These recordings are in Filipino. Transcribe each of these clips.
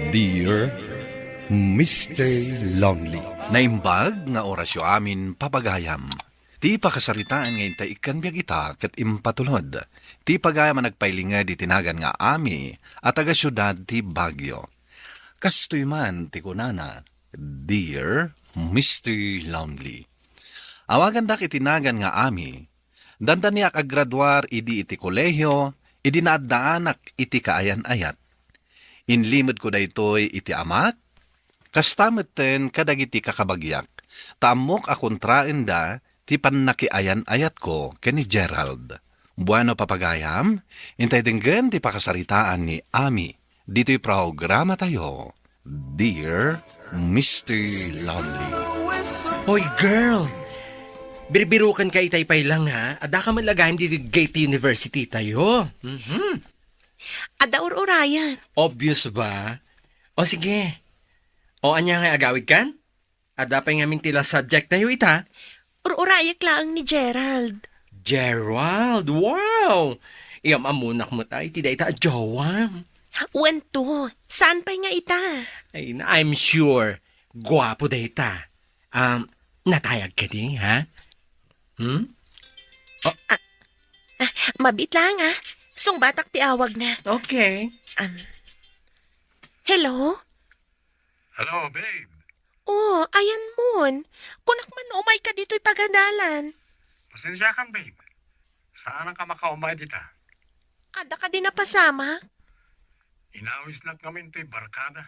Dear Mr. Lonely. Naimbag nga orasyo amin papagayam. Ti pakasaritaan ngayon ta ikan biyag ita kat impatulod. Ti pagayam nagpailinga di tinagan nga ami at taga syudad ti Baguio. Kastoy man ti kunana, Dear Mr. Lonely. Awagan da kitinagan nga ami, dandan niya aggraduar idi iti kolehyo, idi naadaanak iti kaayan-ayat. Inlimod ko da ito'y iti amak, kastameten kadagiti kakabagyak, tamok akontraen da, ti pannakiayan-ayat ko kani Gerald. Bueno papagayam, intay dinggan ti pakasaritaan ni Ami. Dito'y programa tayo, Dear Mr. Lonely. Hoy girl! Birbirukan ka itay-pay lang ha. Ada ka malagayam di Gate University tayo. Ada urayan. Obvious ba? O sige. O anya nga agawid kan? Ada pa nga tila subject tayo ita. Urayak lang ni Gerald. Gerald, wow! Iyam amunak mo tayo, tidak ita jowa. Wento, saan pa nga ita? Ay, I'm sure, gwapo da ita. Natayag ka di, ha? Mabit lang ah. Sungbatak ti awag na. Okay. Hello? Hello, babe. Oh, ayan mon. Kunak man umay ka dito'y pagadalan. Pasensya kan, babe. Saan ka makaumay dita? Ada ka din napasama? Inawis na kami ito'y barkada.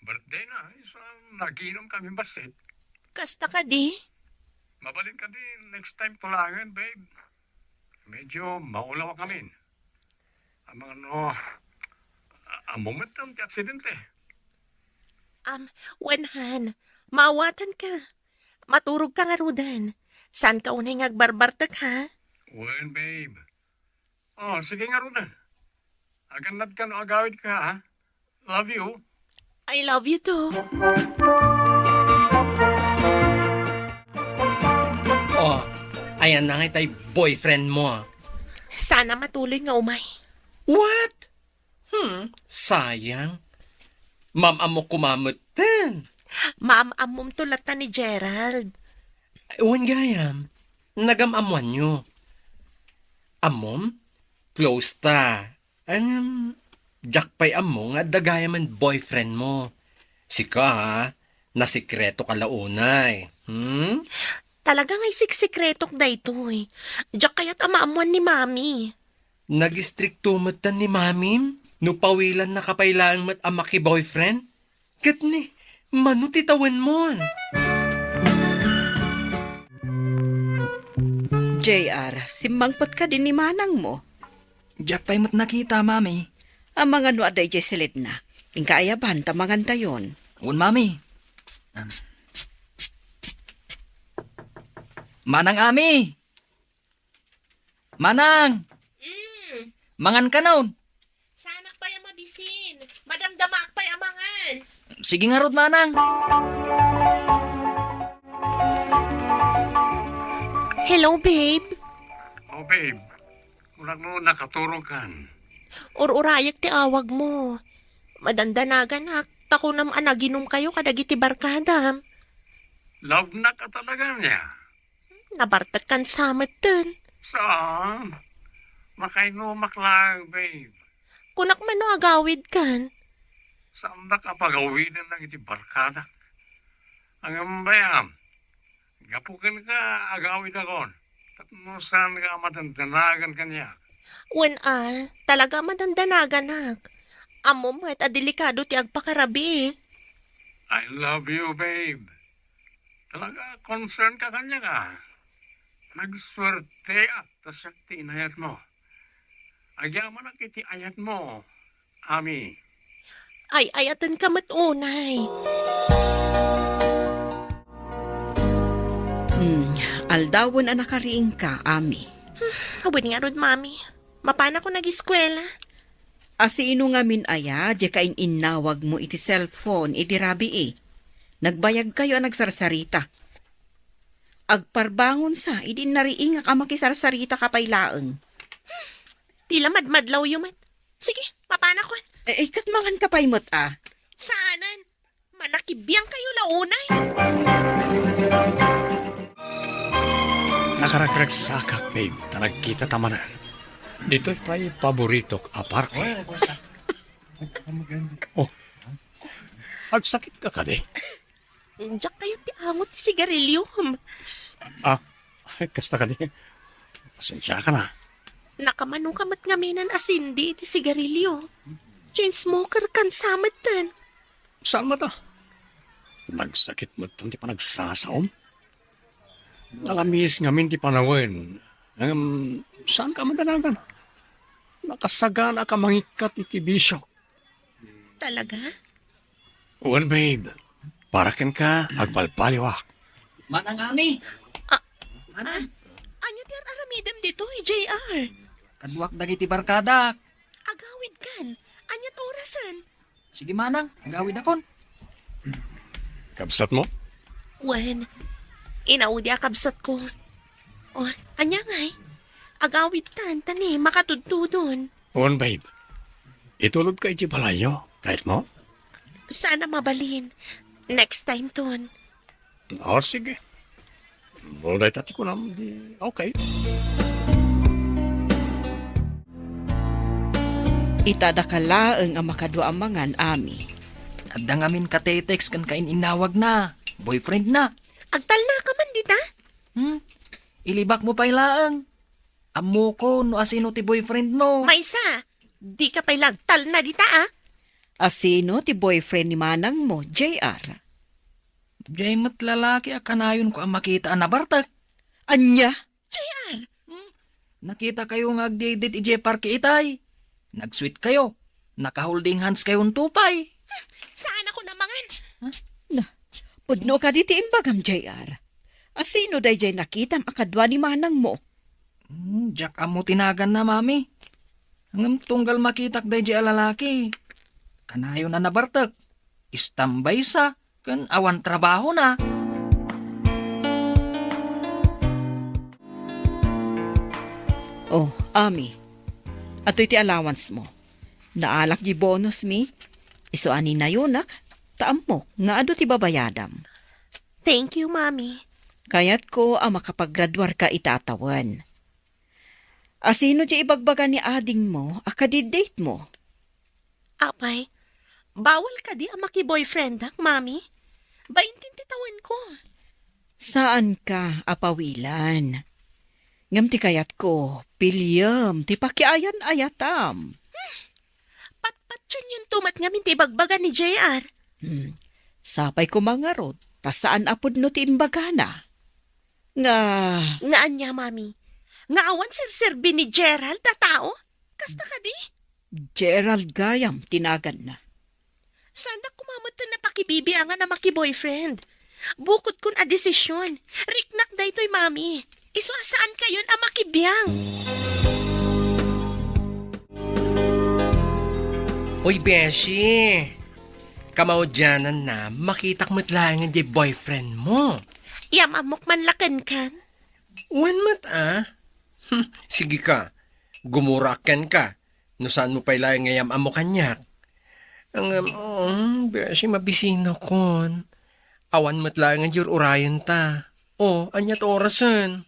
Birthday na, so naginom kami basit. Kasta ka di? Mabalin ka din next time tulangan, babe. Medyo maulaw kami. Ang mga ang moment ng aksidente. Wenhan, maawatan ka. Maturog ka nga rudan. Saan ka unay ngagbarbartag ha? Well, babe. Oh, sige nga rin. Aganad ka no agawid ka, ha? Love you. I love you too. Oh, ayan na nga itay boyfriend mo. Sana matuloy nga umay. What? Sayang. Ma'am-amo kumamutin. Maam-amom tulatan ni Gerald. Ewan gayam, nagamamuan nyo. Amom? Close ta. Jakpay amo nga dagayaman boyfriend mo. Sika ha, nasikreto ka launay. Talaga nga'y siksikretok da ito eh. Diyak kaya't amaamuan ni Mami. Nag-stricto matan ni mamim? Nupawilan na kapailaan mat amaki boyfriend? Kat ni, manutitawan mo. JR, simbangpot ka din ni manang mo. Jack pa'y mo't nakita, mami. Ang mga no aday jay silid na. Ingkaayaban, tamangan tayon. Un, mami. Manang Ami! Manang! Mangan ka noon. Sanak pa yung mabisin. Madamdamak pa yung amangan. Sige nga rod, manang. Hello, babe. Oh, babe. Mulang mo nakaturong kan. Urayak ti awag mo. Madandanagan ha. Tako nam anaginom kayo kadagiti barkada. Love na ka talaga niya. Nabartag kan samet dun. Saan? Makainumak lang, babe. Kunak man no agawid kan. Saan na ka pagawinan ng iti barkada? Ang bayam. Gapukin ka, agawid ako. Tatno saan ka matandanagan kanya. Talaga madandanagan hak. Amo mo at adelikado ti agpakarabi. I love you, babe. Talaga, concern ka kanya ka. Nagswerte at tasakti inayat mo. Agyaman ang kiti ayat mo, Ami. Ay, ayatan ka matunay. Aldawon ang nakariing ka, Ami. Hawin nga rod, Mami. Mapana ko nag-eskwela. Asino nga min aya, di kain inawag mo iti cellphone, iti rabi eh. Nagbayag kayo ang nagsarsarita. Agparbangon sa, idi nariing ka makisarsarita kapay laeng. Tila madmadlaw yumat. Sige, mapana ko. Ikat mangan ka paymot Saanan? Manakibiyang kayo launay. Nakarakragsakak, babe. Tanagkita tamanan. Dito'y pa'y paborito aparke. Oh. Agsakit ka ka, de. Diyak kayo ti angot ti sigarilyo. Ay, kasta ka, de. Pasensya ka na. Nakamanong kamat ngaminan asindi iti sigarilyo. Chain smoker kan samatan. Saan mo ta? Nagsakit mo ito, di pa nagsasaom. Nalamis nga min di panawin. Saan ka madanagan? Nakasagana ka mangikat iti bisyo. Talaga? Well, babe, parakin ka, agpalpaliwak. Manang Ami. Anya ti aramidem dito, JR? Kadwak dagiti barkada. Agawid kan. Anya orasan? Sige manang, agawid akon. Kabsat mo? Wen, inaudi akabsat ko. Oh, anya ngay? Agawid kan, tani, makatudtudon. Well, babe, itulod ka iti balayo, kahit mo? Sana mabalin. Next time ton. Sige. Mulay tati ko naman, di okay. Itadakalaeng ang makaduamangan, Ami. Adda ngamin katetex kan kain inawag na. Boyfriend na. Agtal na ka man dita? Ilibak mo pa ilaang. Amo ko no asino ti boyfriend mo. Maysa, di ka pa'y lagtal na dita Asino ti boyfriend ni manang mo, JR? Jay mat lalaki akanayon ko ang makita na bartak. Anya? JR, Nakita kayo nga agdidit ije parke itay. Nag-sweet kayo. Naka-holding hands kayong tupay. saan ako namangan? Pudno ka diti imbagam, JR. Asino day jay nakitam akadwa ni manang mo? Jack amo tinagan na mami. Hanggang tunggal makitak day jay alalaki. Kanayo na nabartak. Istambay sa. Kan awan trabaho na. Oh, Ami. Ato'y ti allowance mo. Naalak di bonus mi. Iso ani na yunak. Taam mo, nga ado ti babayadam. Thank you, Mami. Kaya't ko ang makapaggraduar ka itatawan. Asino di ibagbaga ni ading mo, akadidate mo? Apay, bawal ka di ang maki-boyfriend, Mami? 20 tawan ko. Saan ka apawilan? Ngam ti kayat ko, pilyam, ti pakiayan ayatam. Patpat siya yung tumat nga minti bagbaga ni JR. Sapay ko mga rod, tas saan apod no ti imbaga na? Nga, Ngaan niya, Mami? Nga awan sirserbi ni Gerald na tao? Kasta ka di? Gerald Gayam, tinagan na. Sana kumamata na pakibibiangan na maki-boyfriend. Bukod kun a desisyon. Riknak da ito'y, Mami. Iso saan kayon ang makibiyang? Uy, Beshi. Kamaudyanan na, makitak mo't lang ang boyfriend mo. Yamamok man lakan kan? Wan mat Sige ka, gumurakan ka. No saan mo pa ilang ngayam amo kanyak. Ang Beshi mabisino kon. Awan mo't lang ang urayan ta. Anyat orasan.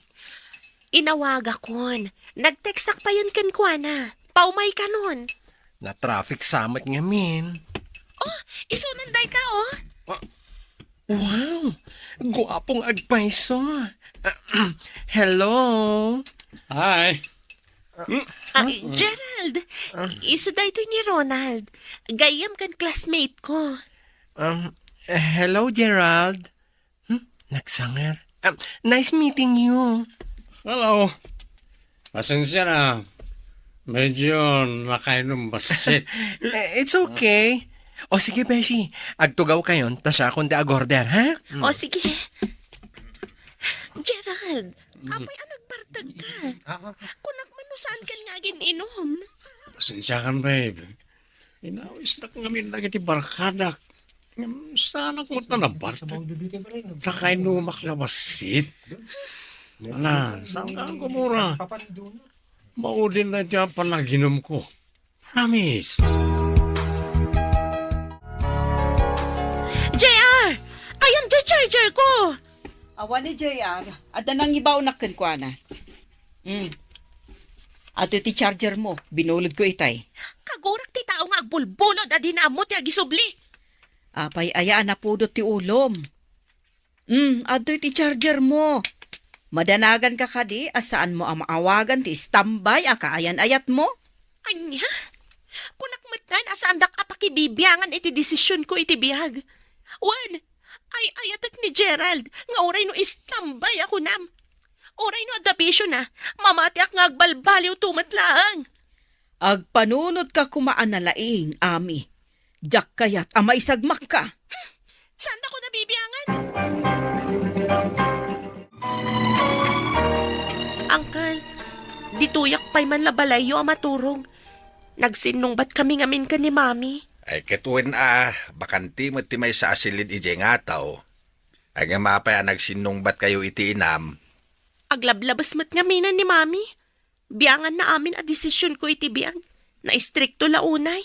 Inawaga kon. Nagteksak pa yun kan kuana. Paumay ka nun. Na traffic samat nga min. Isunan day ta, Wow! Guwapong agpaiso. Hello? Hi. Gerald, iso day ito ni Ronald. Gayam kan classmate ko. Hello, Gerald. Nagsanger. Nice meeting you. Hello. Pasensya na. Medyo nakainom basit. It's okay. Sige, Beshi. Agtugaw kayon, tas akong di agorder, ha? O sige. Gerald, apay nagbartag ka. Kunak manusaan kan nga gininom. Pasensya kan, babe. Inawis na kami lagi ti barkadak. Sana ko na nabartag. Nakainom maklabasit. Wala, saan ka ang kumura? Maudin na dyan panaginom ko. Promise. JR! Ayan di charger ko! Awan ni JR, ada nang ibaw na kenkwana. Ato ti charger mo, binulod ko itay. Kagurak ti tao nga agbulbulod a dinamot ti agisubli. Apay aya na pudot ti ulom. Ato ti charger mo. Madanagan ka kadi, asaan mo ang maawagan ti standby a kaayan-ayat mo? Anya? Kunak matan asaan dak apakibibiyangan iti desisyon ko iti biyag. Wan, ay ayatak ni Gerald, nga oray no istambay ako nam. Oray no adabisyo na, mamati ak nga agbalbaliw tumatlaang. Agpanunod ka kumaan na laing, Ami. Diyak kayat ama isagmak ka. Saan ako nabibiyangan? Angkal, dituyak pa'y man labalayo ang maturong. Nagsinungbat kami ngamin ka ni Mami. Ay ketuin bakanti mo ti may sa asilid ije nga tao. Ay nga mapay nagsinungbat kayo iti inam. Aglablabas mat ngaminan ni Mami. Biyangan na amin a desisyon ko iti biyang. Na istrikto launay.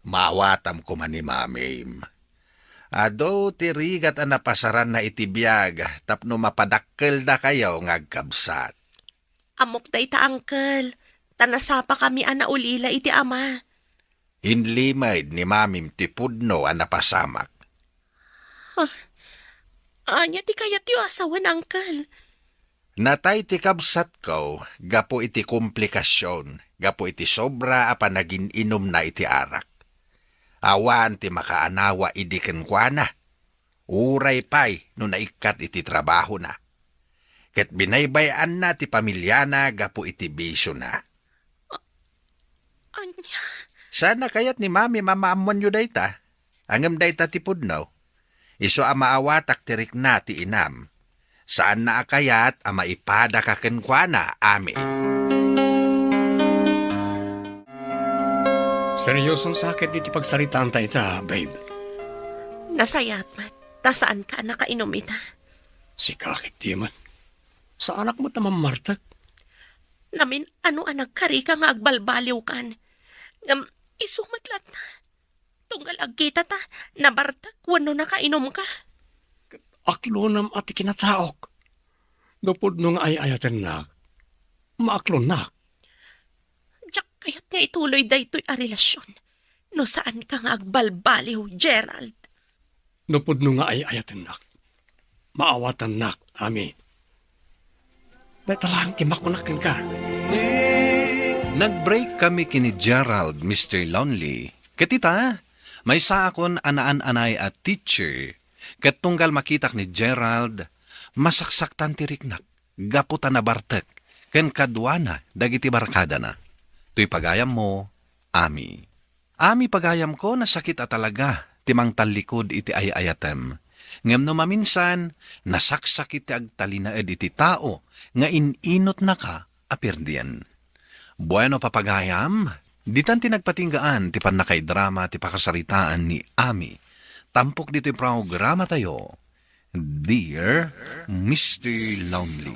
Maawatam ko man ni mamim. Ado tirigat ang napasaran na itibiyag tapno mapadakkel da kayo ngagkabsat. Amok day ta, Angkal. Tanasapa kami ana ulila iti ama. Inlimaid ni mamim ti pudno ang napasamak. Anya ti kayat yu asawan, Angkal. Natay ti kabsat ko, gapo iti komplikasyon, gapo iti sobra apa naging inom na iti arak. Awan ti makaanawa idiken kwa na. Uray pay no naikat iti trabaho na. Ket binaybayan na ti pamilya na gapo iti bisyo na. Anya? Sana kayat ni mami mamaamon yu dayta. Angam dayta ti pudno. Iso amaawatak tirik na ti inam. Saan na akayat ama ipada kakenkwana, Ami? Seryosong sakit iti pagsaritaan ta ita, babe. Nasayat mat. Tasaan ka nakainom ita? Si kakit di man. Sa anak mo tamang martag. Namin ano ang nagkari ka nga agbalbaliw kan. Ngam isumatlat na. Tunggal agkita ta. Nabartak wano nakainom ka. Aklonam at kinataok. Gapod nung ay-ayatan na. Maaklon na. Diyak kayat nga ituloy daytoy a relasyon. No saan ka nga agbalbaliw, Gerald? Gapod nung ay-ayatan na. Maawatan na, Ami. Dahil talang timakunakin ka. Nag-break kami kini Gerald, Mr. Lonely. Katita, may sa akon anaan-anay at teacher. Kat tunggal makitak ni Gerald, masaksaktan tiriknak, gaputa na bartek, ken kadwana, dagiti barkada na. Tuy pagayam mo, Ami. Ami pagayam ko na sakit at talaga, timang talikod iti ayayatem. Ngem no maminsan, nasaksakit ti agtalina iti tao, nga ininot na ka, apirdian. Bueno papagayam, ditan tinagpatinggaan ti panakay drama ti pakasaritaan ni Ami. Tampok dito yung programa tayo, Dear Mr. Lonely.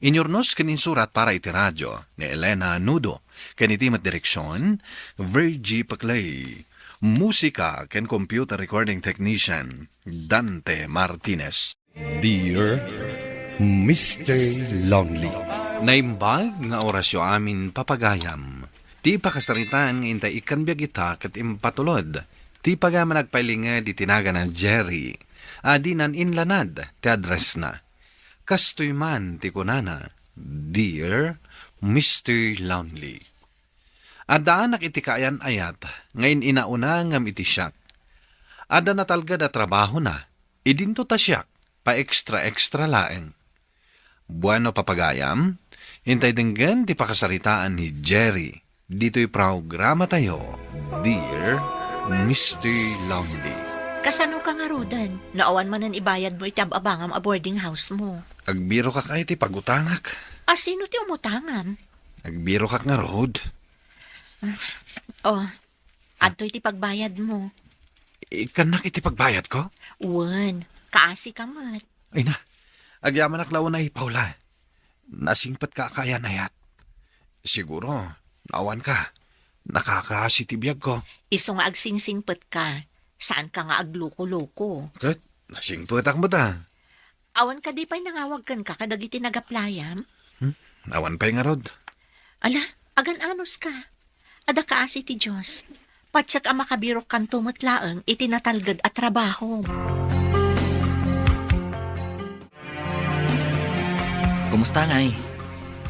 Inyornos kaninsurat para iti radyo ni Elena Nudo, kanitimat direksyon, Virgie Paclay. Musika ken computer recording technician, Dante Martinez. Dear Mr. Lonely. Naimbag nga orasyo amin papagayam. Ti pakasaritaan nga intay ikanbiag ita kat impatulod. Ti pagama nagpailinga di tinaga ng Jerry. Adinan inlanad ti address na. Kastoy man ti kunana, Dear Mr. Lonely. Adaan iti kaayan ayat, ngayon inauna ngam iti siyak. Ada natalga da trabaho na, idinto ta siyak, pa extra laeng. Bueno papagayam, hintay dinggan ti pakasaritaan ni Jerry. Dito'y programa tayo, Dear Mr. Lonely. Kasano ka nga rodan? Naawan man ang ibayad mo itababangam a boarding house mo. Agbiro ka kay ti pagutangak. Sino ti umutangam? Agbiro ka nga road. Adto'y ti pagbayad mo. Ikanak iti pagbayad ko? Wan, kaasi ka mat. Ay na, agyaman aklaw na Paula. Nasingpat ka kaya nayat. Siguro, naawan ka. Nakakaasi ti biyag ko. Iso nga agsingsingpet ka. Saan ka nga agluko-loko? Kat, nasing putak mo ta. Awan ka di pa'y nangawagkan ka kadagiti nagaplayam? Awan pa'y nga rod. Ala, agan-anos ka. Ada ka asi ti Diyos. Patsyak ang makabirok kan tumatlaang itinatalgad at trabaho. Kumusta ngay?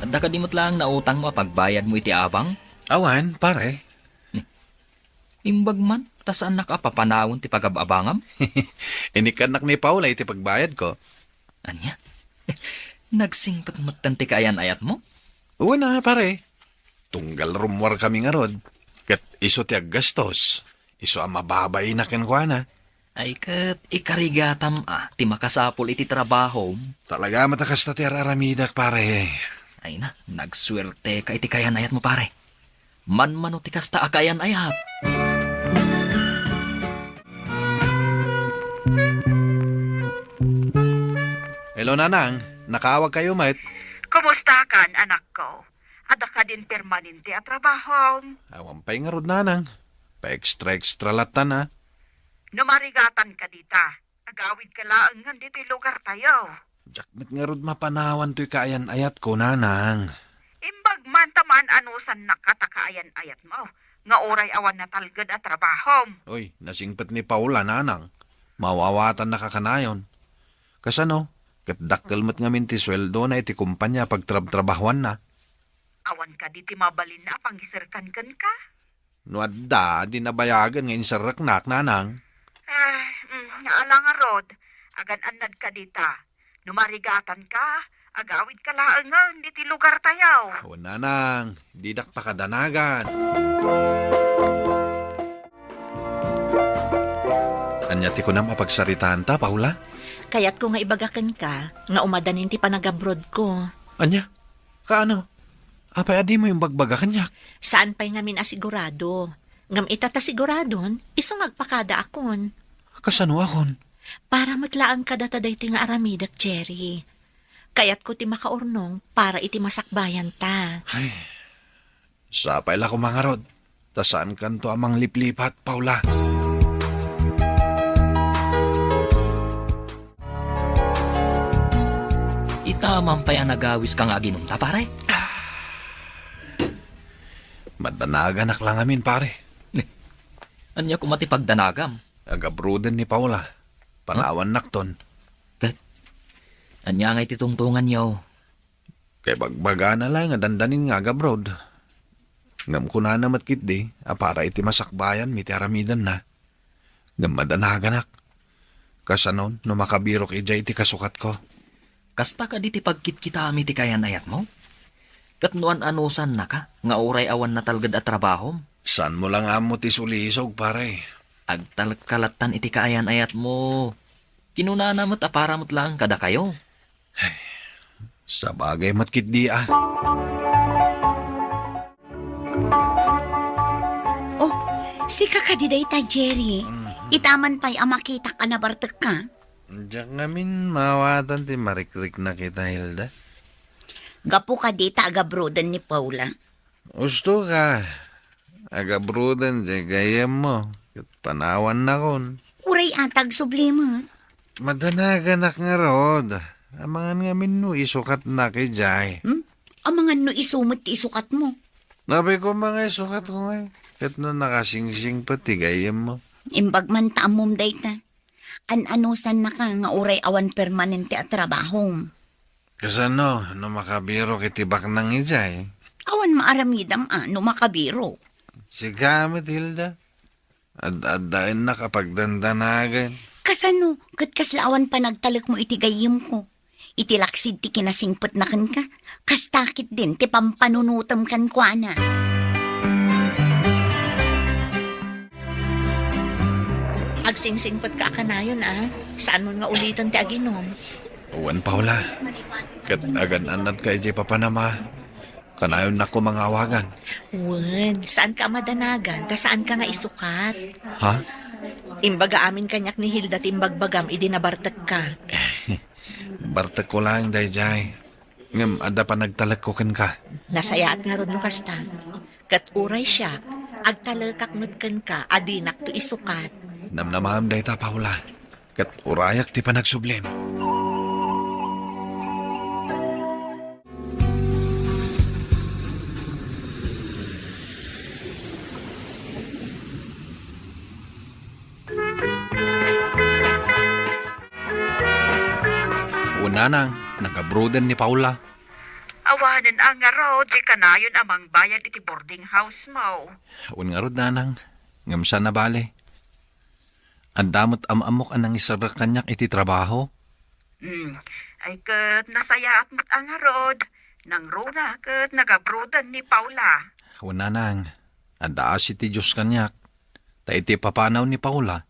Adda ka dimot lang na utang mo pagbayad mo iti abang? Awan, pare. Imbag man, tas anak ka papanawon ti pagababangam? Inikanak ni Paula iti pagbayad ko. Anya? Nagsingpat matanti kayan ayat mo? Uwan na, pare. Tunggal rumwar kami nga rod. Kat iso ti aggastos. Iso ang mababay na kenkwana. Ay kat, ikarigatam ti makasapol iti trabaho. Talaga matakas na ti araramidak, pare. Ay na, nagswerte ka iti kayan ayat mo pare. Man-mano ti kasta akayan ayat. Hello, nanang. Nakawag kayo, mate. Kumusta kan, anak ko? Ada ka din permanente at trabaho. Awan pa'y nga rod, nanang. Pa-extra latan, ha. Numarigatan ka dita. Agawid ka laangan dito lugar tayo. Jakmet nga rod mapanawan to'y kaayan ayat ko, nanang. Imbag man taman anusan nakatakaayan ayat mo. Nga oray awan na talgad at trabaho. Uy, nasingpat ni Paula, nanang. Mawawatan na kakanayon. Kasano, katdakkel mo't nga minti sweldo na iti kumpanya pag trabahuan na. Awan ka diti mabalin na panggisirkan kan ka. Nuadda, di nabayagan ngayon sa raknak, nanang. Ala nga rod. Agan anad ka dita. Numarigatan ka. Agawid ka laangan diti lugar tayo. Awan, nanang. Didak pa kadanagan. Anyati ko na mapagsaritaan ta, Paula? Kaya't ko nga ibagakan ka, nga umadanin ti panagabroad ko. Anya? Kaano? Apay adi mo yung bagbaga kanyak? Saan pa'y ngamin asigurado? Ngam itata siguradon, isong magpakada akon. Kasano akon? Para matlaang ka dataday ti nga aramidak, Jerry. Kaya't ko ti makaurnong para iti masakbayan ta. Ay, sapay la ko mga rod. Tasaan kanto amang liplipat, Paula? Itamang pa'y anagawis kang aginunta pare. Madanagan lang amin, pare. Anya kumati pagdanagam. Agabrudan ni Paula. Panawan nakton. Kat, anya ngay titungtungan niyo. Kay bagbaga na lang nga dandanin nga agabrod. Ngam ko na namat kit di, para iti masakbayan, miti aramidan na. Ngam madanagan Kasanon, no makabirok ijay iti kasukat ko. Kasta ka di ti pagkit-kitami ti kayan ayat mo? Kat nuan anusan na ka, nga oray awan na talgad at trabaho? San mo lang amo ti sulisog, pare? Agtalkalatan iti kaayan ayat mo. Kinunana mo't aparamot lang kada kayo. Sa bagay matkit di Oh, si kakadiday ta, Jerry. Itaman pa'y amakita ka na bartek ka. Diyak ngamin mawatan ti marikrik na kita, Hilda. Gapo ka di ta agabrodan ni Paula. Gusto ka. Agabrudan di gayam mo. Kat panawan na kon. Uray atag sublimat. Madanagan nga rod. Amangan ngamin no isukat na kay Jai. Amangan no isumot ti isukat mo. Nabi ko mga isukat ko ngay. Kat na nakasingsing pati gayam mo. Imbag man taamom day ta. An-anusan na ka nga uray awan permanente at trabaho. Kasano, no makabiro kitibak nang ijay. Awan maaramidam no makabiro. Si gamit, Hilda. Ad-adain na kapag dandanagan. Kasano, katkaslaawan pa nagtalak mo iti gayim ko. Itilaksid ti kinasingpot na kan ka. Kastakit din ti pampanunutam kan kwa na. Agsingsingpot ka kanayon, Saan mo nga ulitan ti aginom? Uwan, Paula. Kat agan anad ka ijay papanama. Kanayon na ko mga awagan. Wen, saan ka madanagan? Ta saan ka nga isukat? Ha? Imbaga amin kanyak ni Hilda timbagbagam idinabartag ka. Bartak ko lang, dayjay. Ngam, ada pa nagtalagkukan ka. Nasayaat nga ron no kasta. Kat uray siya, agtalakaknut kan ka, adinak to isukat. Namnamaham day ta, Paula. Kat urayak ti panagsublim. Una nang, nagabroden ni Paula. Awanan ang nga Rod, di kanayon amang bayad iti boarding house mo. Un nga rod nanang, ngamsa na bale. Ang damot amok anang isabrak kanyak iti trabaho. Ay kat nasaya at mat ang nga Rod. Nang runa kat nagabrodan ni Paula. Una nang, ang daas iti Diyos kanyak. Ta iti papanaw ni Paula,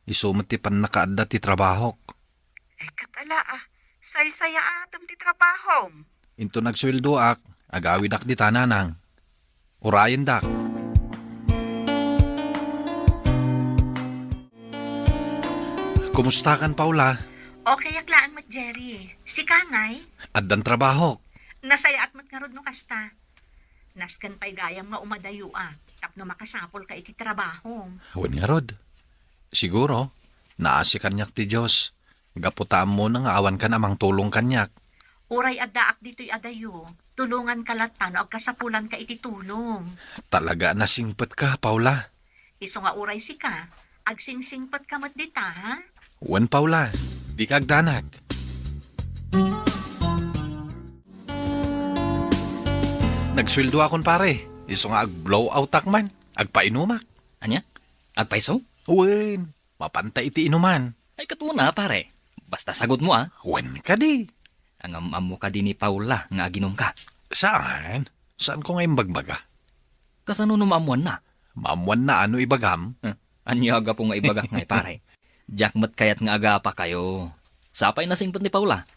isumot ti pan nakaadda ti trabaho. Ay katala say-saya atam ti trabaho. Into nagsweldo ak, agawid ak di tananang. Urayan dak. Kumusta kan, Paula? Okay, aklaan mat Jerry. Si Kangay, Addan trabaho. nasaya at mat nga Rod no kasta. Naskan pa'y gayam nga umadayo tapno makasapol ka iti trabaho. Huwag nga rod. Siguro, naasi kanyak ti Diyos. Gaputaan mo nang awan ka namang tulong kanyak. Uray addaak dito'y adayo. Tulungan kalatan o kasapulan ka iti tulong. Talaga nasingpet ka, Paula. Iso nga uray si ka, agsingsingpat ka mat dita, ha? Huwag, Paula. Di kagdanag. Nagsweldo akon pare. Iso nga ag-blowout akman. Agpainumak. Anya? Agpaiso? Huwag. Mapantay iti inuman. Ay katuna pare. Basta sagot mo Huwag ka di. Ang amamo ka din ni Paula nga aginom ka. Saan? Saan ko ngayon bagbaga? Kasano numamuan na? Maamuan na ano ibagam? Anya aga po nga ibagak ngay pare. Jakmat kayat nga aga pa kayo. Sapay na singpot ni Paula.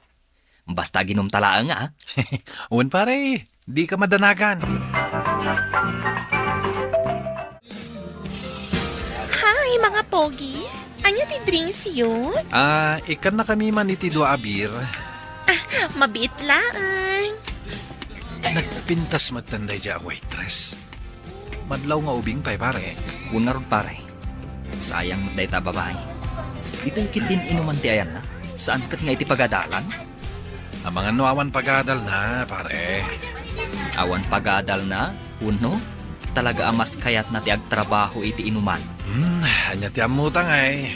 Basta ginom talaan nga Huwag pare. Di ka madanagan. Hi, mga pogi. Anya ti drinks yun? Ikan na kami man iti dua abir. Mabit lang. Nagpintas matanda dya waitress. Madlaw nga ubing pa'y pare. Huwag nga rod pare. Sayang matday ta babae. Dito ikit din inuman ti ayan na. Saan kat nga iti pagadalan? Ang mga nuawan pagadal na, pare. Awan pagadal na, uno, talaga amas kayat na ti agtrabaho iti inuman. Anya ti amutang ay.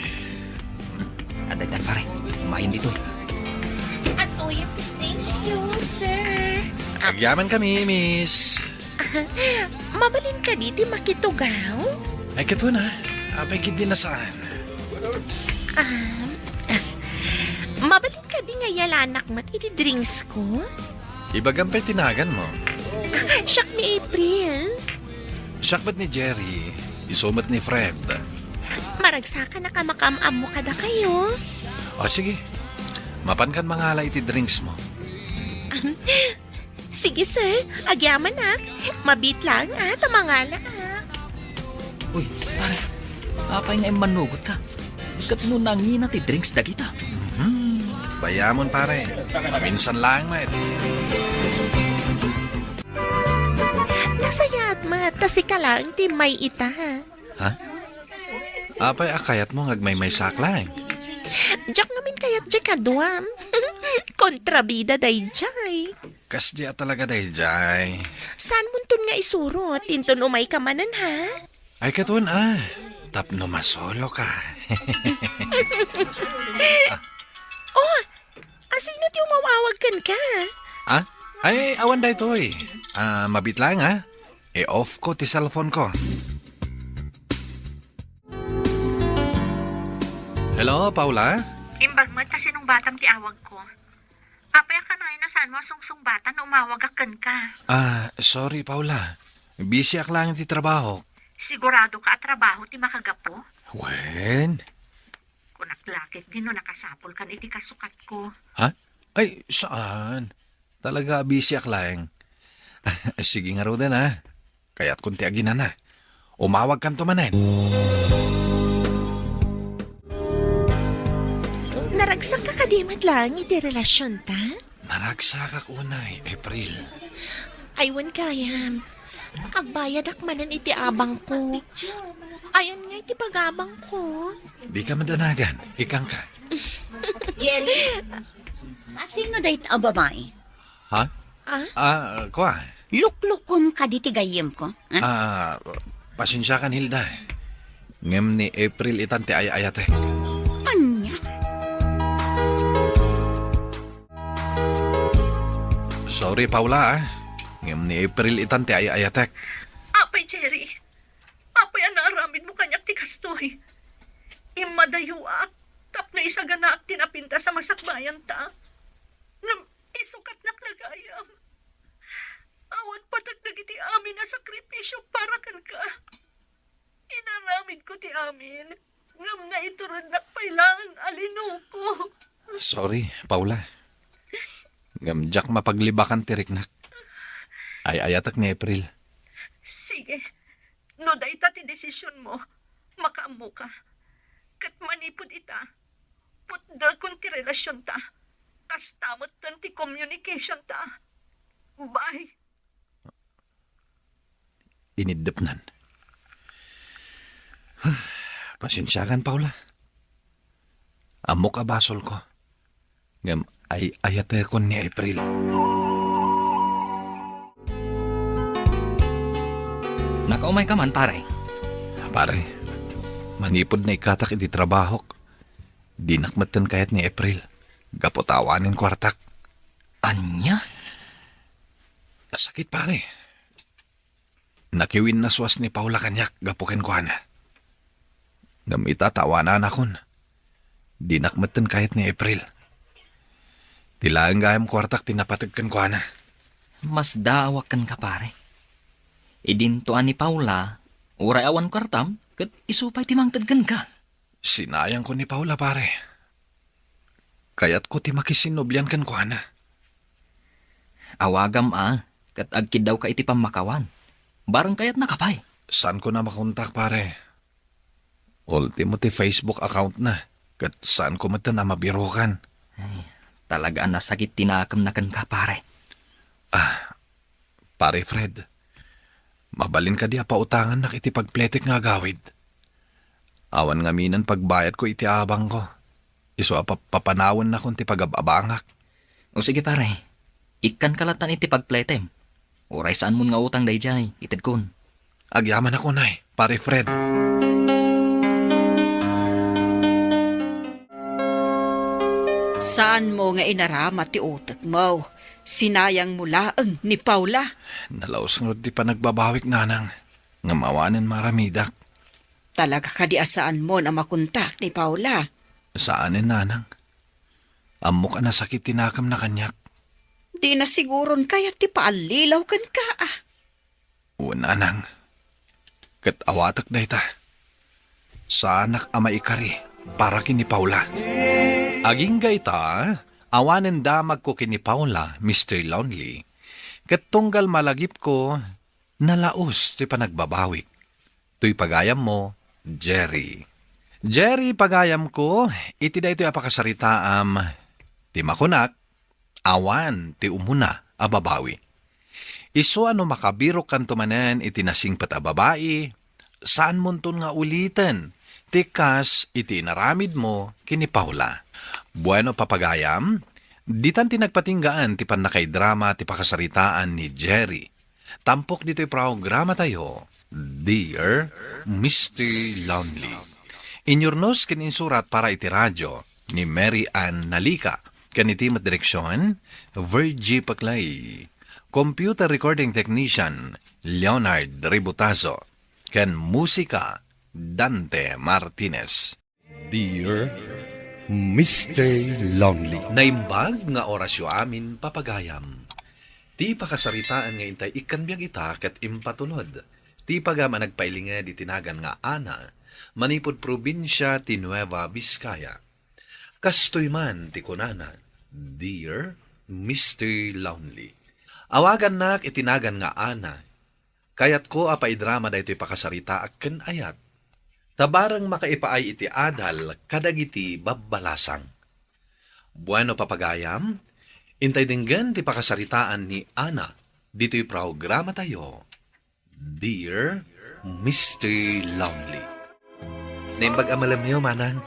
Aday tan pare, kumain dito. At uy, thanks you, sir. Agyaman kami, miss. Mabalin ka diti makitugaw? Ay, kato na. Apay kid din na saan. Mabalin ka di nga yalanak mat iti drinks ko? Ibagampay tinagan mo. Siyak ni April. Sakbat ni Jerry. Isumat ni Fred. Maragsaka na kamakam-am mo kada kayo. O sige. Mapan kan mangala iti drinks mo. Sige sir, agyaman ak. Mabit lang tamangala Uy, pare, apay nga manugot ka. Kat no nangina ti drinks dagita. Bayamon pare. Minsan lang, mate. Nasayat mat, tasi ka lang ti may ita. Ha? Apay akayat mo ngagmay-may saklang. Diyak ngamin kayat di kaduam. Kontrabida day jay. Kas diya talaga day jay. Saan muntun nga isurot? Tinton umay ka manan ha? Ay katun tapno masolo ka. Oh, asino ti umawawag kan ka? Ay, awan day toy. Mabit lang off ko ti cellphone ko. Hello, Paula? Imbag mo, kasi nung batam ti awag ko. Apay ka na saan mo sungsung bata na umawagakan ka. Sorry, Paula. Busy ak lang ti trabaho. Sigurado ka at trabaho ti makagapo? Wen? Kunaklakit din no nakasapol kan iti kasukat ko. Ha? Ay, saan? Talaga busy ak lang. Sige nga ro din Kaya't kunti aginan na. Umawag kan tumanan. Naragsak ka kadimat lang iti relasyon ta? Naragsak ak unay, April. Aywan kayam. Agbayad ak manan iti abang ko. Ayan nga iti pagabang ko. Di ka madanagan. Ikang ka. Jerry, sino dahit ang babae? Ha? Kwa? Luklukom ka di tigayim ko. Pasensya kan, Hilda. Ngem ni April itante ay-ayate. Anya? Sorry, Paula, Ngem ni April itante ay-ayatek. Apay, Jerry. Apay, anaaramid mo kanyak ti kastoy. Imadayo tapno isagana at tinapinta sa masakbayan ta. Ngam isukat na klagayam. Awan patagdag iti amin na sakripisyo para kan ka. Inaramid ko ti amin. Ngam na iturod na pailangan alino ko. Sorry, Paula. Ngem jak mapaglibakan tiriknak. Ay-ayatek ni April. Sige. No dayta ti desisyon mo, makaammo ka. Kat manipod ita, putda kun ti relasyon ta. Kas tamot tan ti communication ta. Bye. Inidepnan. Pasensya kan, Paula. Amok abasol ko. Ngem ay-ayate ko ni April. Nakaumay ka man, pare. Pare, manipod na ikatak iti trabahok. Dinakmatan kayat ni April. Gapotawanin kwartak. Anya? Sakit, pare. Nakiwin na suwas ni Paula kanyak. Gapukin ko na. Gamita tawanan akon. Dinakmatan kayat ni April. Tilaan gayam kwartak tinapatagkan ko na. Mas daawak kan ka, pare. Idintuan ni Paula, uray awan kwartam, kat isupay timangtadgan ka. Sinayang ko ni Paula, pare. Kayat ko timakisinobyan kan ko na. Awagam kat agkid daw ka iti pamakawan. Barang kayat nakapay. Saan ko na makontak, pare? Ultimo ti Facebook account na. Kat saan ko mata na mabirokan. Talaga nasakit tinakam na kan ka, pare. Pare Fred, mabalin ka di pautangan na iti pagpletik nga gawid. Awan nga minan pagbayad ko iti abang ko. Iso papanawan na kung ti pagababangak. O sige, pare. Ikan kalatan iti pagpletem. Uray saan mo nga utang dayjay, itid kun. Agyaman ako, nay, pare Fred. Saan mo nga inarama ti utak mo? Sinayang mo laeng ni Paula. Nalaos nga di pa nagbabawik nanang. Nga mawanan maramidak. Talaga ka di asaan mo na makontak ni Paula. Saanin nanang? Amok na sakit tinakam na kanyak. Di na siguron kaya ti paalilaw kan ka Una nang. Kat awatak na ita. Sanak ama ikari para kini Paula. Aging ita, awanen damag ko kini Paula, Mr. Lonely. Kat tunggal malagip ko, nalaos ti panagbabawik. Tuy pagayam mo, Jerry. Jerry, pagayam ko, iti da ito apakasaritaam. Ti makunak, awan ti umuna ababawi. Iso ano makabiro kan tumanen iti nasingpat a babae, saan munton nga ulitin, tikas iti naramid mo kini Paula. Bueno papagayam, ditan tinagpatinggaan ti panakay drama ti pakasaritaan ni Jerry. Tampok dito'y programa tayo, Dear Mr. Lonely. Inyornos kininsurat para iti radyo ni Mary Ann Nalika. Kaniti direksyon, Virgie Paclay. Computer Recording Technician, Leonard Ributazo. Ken musika, Dante Martinez. Dear Mr. Lonely. Naimbag nga orasyo amin papagayam. Ti pakasaritaan nga intay ikanbyag ita ket impatulod. Ti pagama nagpailinga di tinagan nga ana, manipod probinsya ti Nueva Vizcaya. Kastoy man ti kunana, Dear Mr. Lonely. Awagan nak itinagan nga ana, kayat ko apay drama da ito'y pakasarita akken ayat. Tabarang makaipaay iti adal kadagiti babbalasang. Bueno papagayam, intay dinggan ti pakasaritaan ni Ana, dito'y programa tayo, Dear Mr. Lonely. Naimbag amalam niyo, manang.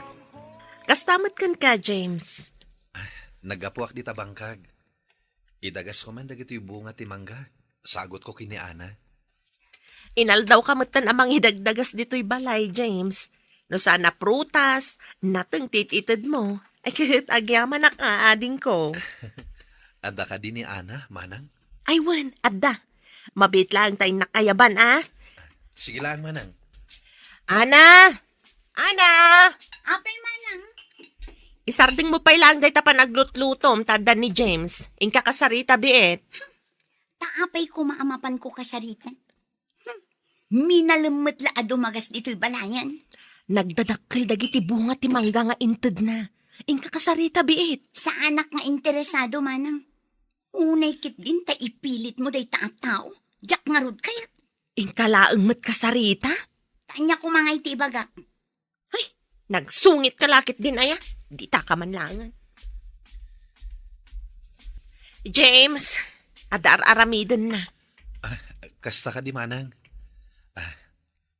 Kastamat kan ka, James. Nagapuak di tabangkag. Idagas ko man dagito yung bunga ti mangga. Sagot ko kini Ana. Inaldaw ka matan amang hidagdagas dito'y balay, James. No sana prutas, natang tititid mo. Ay kahit agyaman na kaading ko. Ada ka din ni Ana, manang? Ay wan, adda. Mabit lang tayong nakayaban, ah. Sige lang, manang. Ana! Ana! Apay manang. Isarding mo pa ilang day ta panaglut-lutom tanda ni James. Inka kasarita biet. Taapay ko maamapan ko kasaritan. Minalamot la adumagas dito'y balayan. Nagdadakkel dagiti bunga ti mangga nga inted na. Inka kasarita biet. Sa anak nga interesado manang. Unay kit din ta ipilit mo day taatao. Diyak nga rod kayat. Inka laeng met kasarita? Tanya ko mga iti ibagak. Ay, nagsungit kalakit din aya. Di ta ka man langan. James, adar aramiden na. Kasta ka di, manang.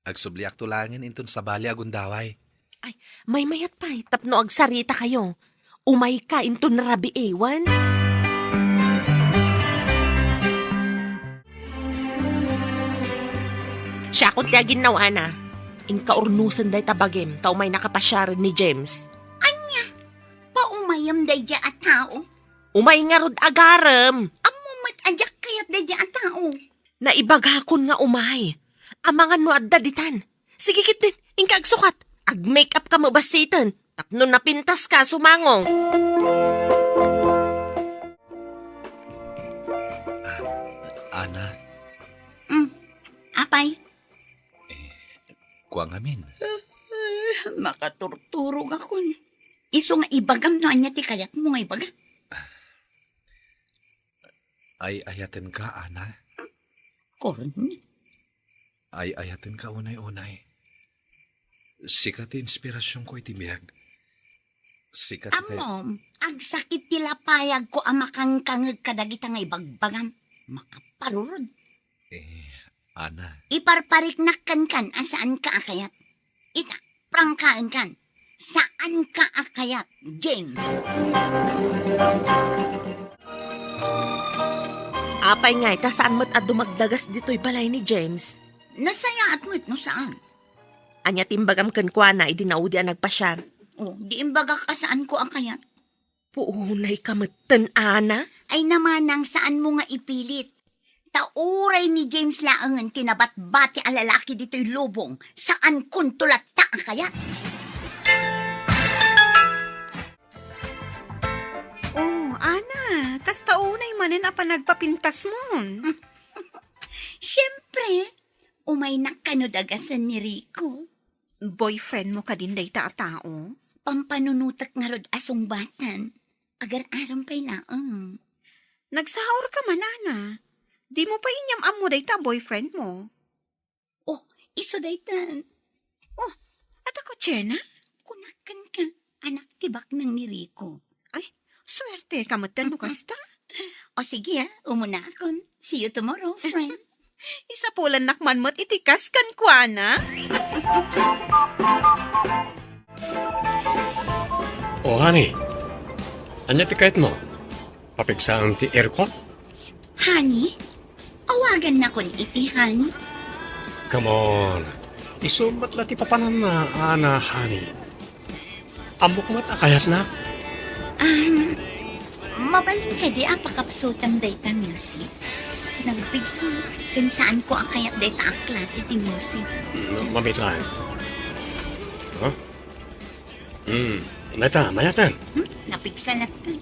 Agsubliak tulangin intun sa bali agundaway. Ay, may mayat pa tapno agsarita kayo. Umay ka into na rabi ewan. Siya kung tiya ginawa na. Inkaurnusan day tabagim, tao may nakapasyaran ni James. Paumayam day dya at tao. Umay nga rod agaram. Amumat adyak kayat day dya at tao. Naibagakon nga umay. Amangan mo adda ditan. Sige kit din, inka agsukat. Ag-makeup ka mabasitan. Tapno napintas ka, sumangong. Ana, Apay, kuwang amin. makaturturog ako. Iso nga ibagam no anya ti kayat mo nga ibaga. Ay ayaten ka, Ana. Korn. Ay ayaten ka unay-unay. Sikat ti inspirasyon ko iti biyag. Sikat ti... Amom, agsakit tila payag ko amakang kangag kadagita nga ibagbagam. Makaparurod. Ana, Iparparik nakkan kan asaan ka akayat. Ita, prangkaan kan. Saan ka akayat, James? Apay nga, ita saan mo't dumagdagas dito'y balay ni James? Nasaya at mo't no saan? Anya timbagam kan kwa na, idinaudi ang nagpasyar. Oh, di imbaga ka saan ko akayat. Puunay ka matan, Ana. Ay namanang saan mo nga ipilit. Tauray ni James laangan kinabat-bati ang lalaki dito'y lubong. Saan kun tulata ang kayat? Oh, Ana, kasta unay manin apa nagpapintas mo. Siyempre, umay nakanudagasan ni Rico. Boyfriend mo ka din day tao. Pampanunutak nga rod asong batan. Agar-aram pa'y laang. Nagsahaor ka man, Ana. Di mo pa inyam amo day ta boyfriend mo. Oh, iso daytan. Oh, at ako, Chena? Kunakan ka, anak tibak ng ni Rico. Ay, swerte ka matan mo kasta. O sige umuna akon. See you tomorrow, friend. Isa pulan nakman mo't itikas kan ko, Ana. Oh, honey. Anya ti kahit mo? Papigsaan ti aircon? Honey, awagan na kon itihan. Come on. Isumat lati papanan na, Ana, honey. Amok mat akayat na. Mabalin ka di apakapsutan dayta music. Nagpigsa, kung saan ko ang kayat dayta ang klase ti music. Mabit lang. Huh? Neta, mayatan. Napigsa lang ka.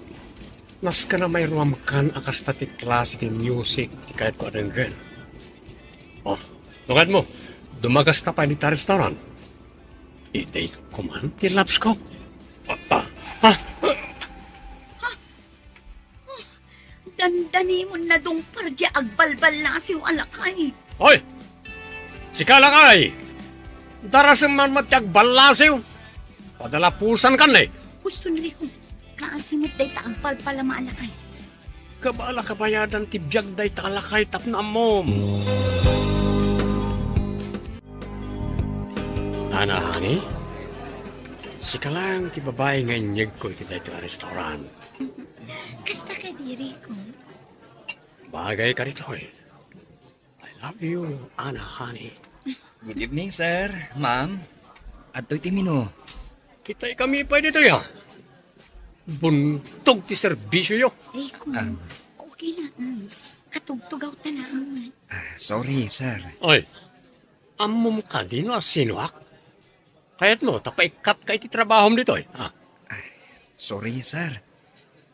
Nas ka na may ruamkan akas ta ti klase ti music ti kahit ko adang gen. Oh, nungad mo, dumagas ta pa ni ta restaurant. Itay ko man ti laps ko. Dandani mo na dong parja agbalbal na si alakay. Hoy! Si Kalakay! Darasang man matyag balasiw. Padalapusan kan eh. Gusto nili ko, kaasimot dayta agbalbal ma alakay. Kabala kabayadan ti biyag day talakay tapna mo. Ana, honey? Sika lang ti babae nga inyag ko iti dito a restaurant. Kasta ka diri ko. Bagay ka rito eh. I love you, Ana, honey. Good evening, sir. Ma'am. At to'y timino. Kita'y kami pa dito ya. Buntog ti serbisyo yo. Rico, okay lang. Katugtugaw ta lang. Sorry, sir. Oy, amom ka din o sinuak. Kaya't mo, tapaikat ka iti trabahom dito eh. Ah, Sorry, sir.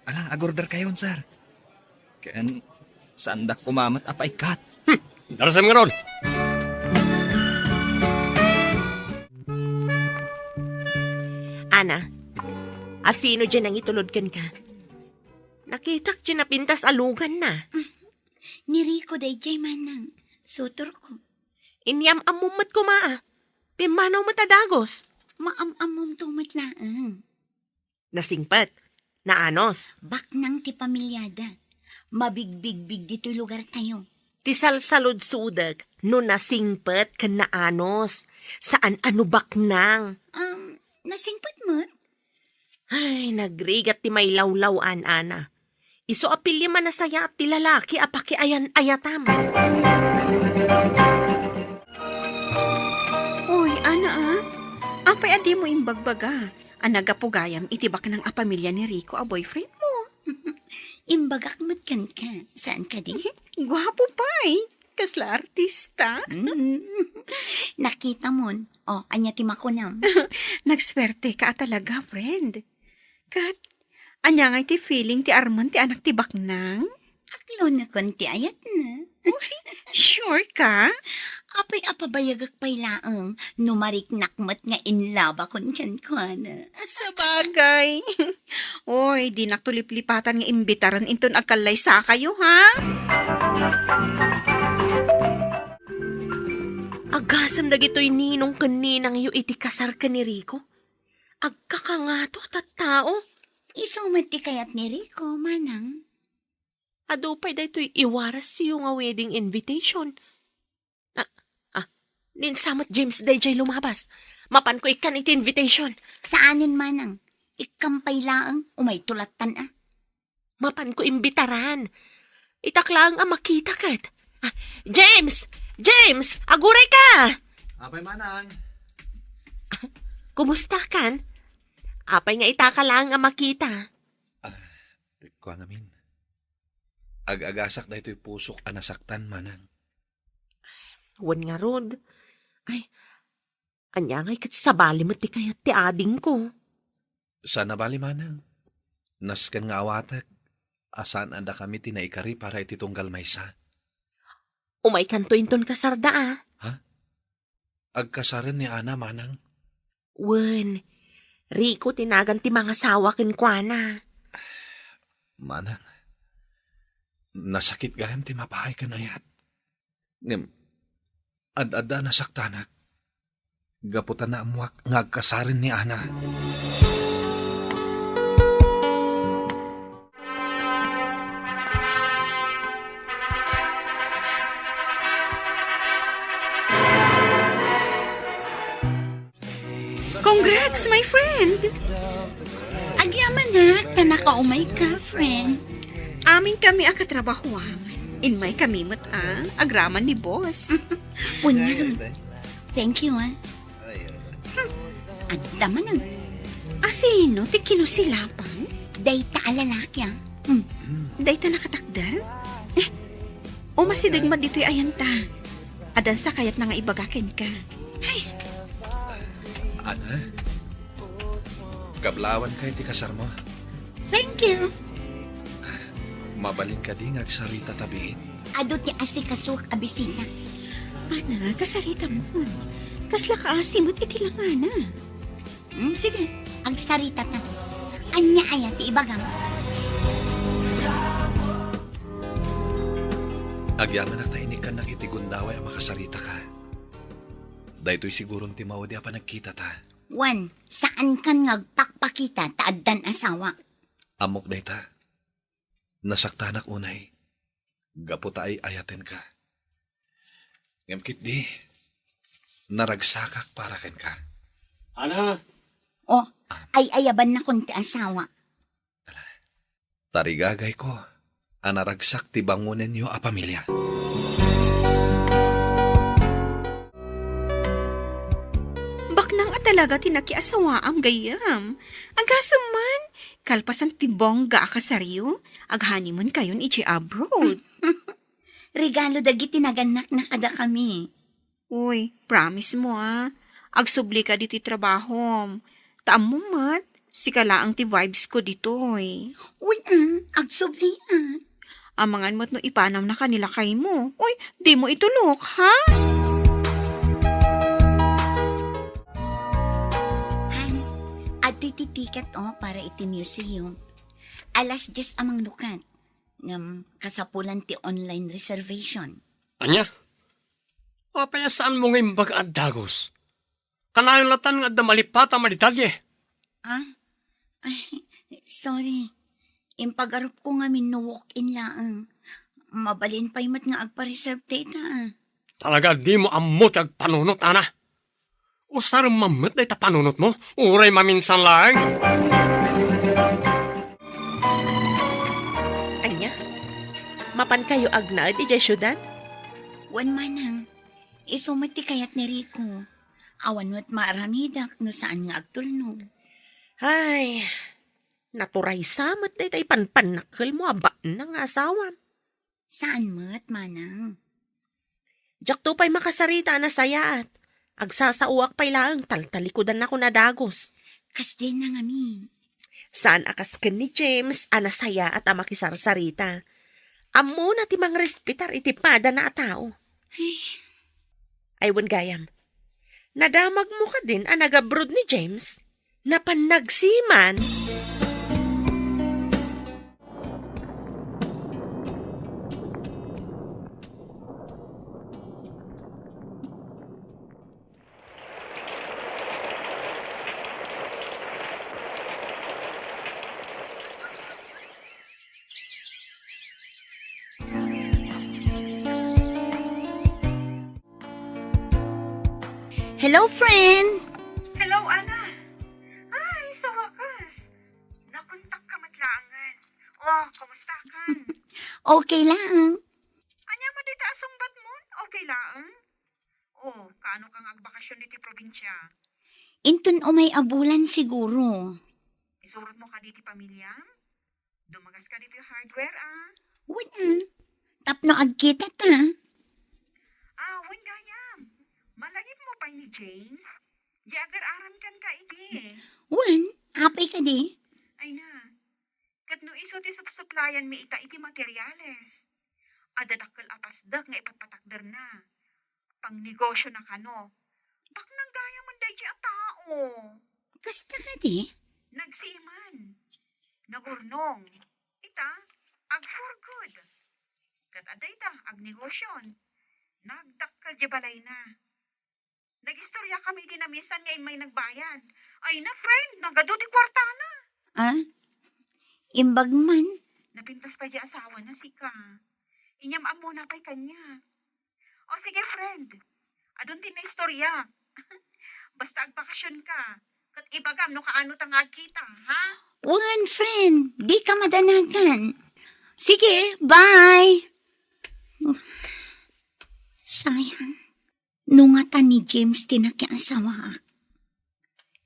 Ala, agorder kayon, sir. Ken, sandak kumamat apaikat. darasam nga ron. Ana, asino dyan ang itulod ka? Nakitak dyan na pintas alugan na. Ni Rico day jay manang. Sutor ko. Inyam amumat ko maa. Pimanaw matadagos. Maam-amom tumatlaan. Nasingpat. Naanos. Bak nang ti pamilyada. Mabigbig-big dito lugar tayo. Tisal salud sudag. No nasingpat kan naanos. Saan ano baknang. Nasingpat mo? Ay, nagrigat ti may lawlawan, Ana. Iso apilya man na saya at ti lalaki apaki ayan ayatam. Oy, ana apay adi mo imbagbaga. Anagapugayam itibak ng apamilya ni Rico a boyfriend mo. Imbagak matkan ka. Saan ka di? Gwapo pa'y. Kasla artista. Nakita mo. Oh, anya ti makunam. Nagswerte ka talaga, friend. Kat, anya nga ti feeling ti Arman ti anak ti Baknang? Aklo na kon ti ayat na. Sure ka? Apay apabayagak pay laang. Numarik nakmat nga inlaba kon kankwana. Sa bagay. Oy, di naktuliplipatan nga imbitaran inton agkalay sa kayo, ha? Agasam dagitoy ninong kaninang yu iti kasar ka ni Rico. Agkakangato at tao. Isumat ti kayat ni Rico, manang. Adupay daytoy iwaras siyo nga wedding invitation. Ninsamat James Dayjay lumabas. Mapan ko ikan iti invitation. Saanin manang? Ikampay laang umay tulatan ah. Mapan ko imbitaran. Itaklang ang makita kat. James! James! Aguray ka! Apay manang. Kumusta kan? Apay nga itaka lang ang makita. Kuha ngamin. Ag-agasak na ito'y pusok anasaktan manang. Wan nga rod. Ay, anya nga'y sabali mo ti kayat ti ading ko. Sana bali manang. Naskan nga awatak. Asan anda kami tinaikari para ititunggal maysa. Umay kanto inton kasarda ah. Agkasaran ni Ana manang. Wan, Rico tinagan ti mga sawa kenkwana. Manang. Nasakit gayam ti mapahay ka na yat. Ngem, ad-ada nasaktanak. Gaputan na amuak ngagkasarin ni Ana. Congrats, my friend! Agyaman na, kanakaumay ka, friend. Amin kami akatrabaho. Inmay kami agraman ni boss. Punyam. Thank you, ah. Adda manang. Asino, ti kinusilapang? Dayta alalaki, ah. Dayta nakatakdal? O masidigmad dito'y ayanta. Adan sa kayat na nga ibagakin ka. Ana? Kablawan ka iti kasar mo. Thank you. Mabalin ka di ngagsarita tabiin. Ado ti asikasuk abisina. Ana, kasarita mo. Kasla ka asimot itilangana. Sige, ang sarita ta. Anya aya ti ibagam. Agyaman ak tainik ka nakitigundaway ang makasarita ka. Dahito'y sigurong timaw di apa nagkita ta. Wan, saan kan ngagpakpakita taaddan asawa? Amok dayta. Nasaktanak unay. Gaputa ay ayaten ka. Ngamkit di. Naragsakak para ken ka. Ana, Oh, Ay ayaban na kong ti asawa. Tarigagay ko, anaragsak ti bangunin niyo a pamilya. Baknang talaga tinakiasawaam gayam. Agasaman, kalpasan tibong ga akasaryo, aghanimon kayon iti abroad. Regalo dagiti naganak na kada kami. Uy, promise mo agsubli ka dito trabaho. Taam mo mat, sikala ang ti vibes ko ditoy. Uy, agsubli Amangan mo't no ipanam na kanila kay mo. Uy, di mo itulok, ha? At iti ticket para iti museum. Alas 10 amang lukat. Kasapulan ti online reservation. Anya? Papaya saan mo ngayon baga at dagos? Kanayon latan nga damalipata maditalye. Ay, sorry. Impagarup ko nga walk-in laang. Mabalin pa yung nga agpa-reserve data. Talaga di mo amot ag panunot, ana. Usar mamot na ita panunot mo. Uray maminsan lang. Anya? Mapan kayo agna di jay syudad? Wan manang. Isumati kayat ni Rico. Awan mo't maaramidak no saan nga agtulnog. Ay, naturay samat na itay panpanakal mo aba ng asawa. Saan mo't manang? Jak to pa'y makasarita na sayaat. Agsasauak pa'y laang taltalikodan ako na dagos. Kas din na ngamin. Saan akas ken ni James anasaya at amakisarsarita. Amo na timang respitar itipada na tao. Ay wan gayam. Nadamag mo ka din ang nag-abroad ni James na panagsiman. Hello, friend! Hello, Ana. Ay, sa wakas. Napuntak ka matlaangan. Oh, kumusta ka? Okay lang. Anya mo dito asungbat mo? Okay lang? Oh, kaano kang agbakasyon dito probinsya? Intun o may abulan siguro. Isurot mo ka dito pamilya? Dumagas ka dito hardware, Wala. Tapno agkita ta. Wen gayam. Malagip mo pa ni James? Di agar aram kan ka iti. Wan, apay ka di. Ay na. Kat no iso ti supsuplayan mi ita iti materyales. Adadakkel apasdak nga ipatpatakder na. Pang negosyo na kano. Bak nang gaya man day a tao. Kasta ka di. Nagsiman. Nagurnong. Ita, ag for good. Kat aday ta, ag negosyon. Nagdakkel di balay na. Nagistorya kami dinamisan nga may nagbayan. Ay na, friend, nagaduti kwarta na. Imbag man. Napintas pa di asawa na si ka. Inyamam mo na pa'y kanya. O sige, friend. Adun din na istorya. Basta agbakasyon ka. Kat ibagam no kaano tangag kita, ha? Wan, friend. Di ka madanagan. Sige, bye! Sayang. Nungatan ni James tinakiasawa.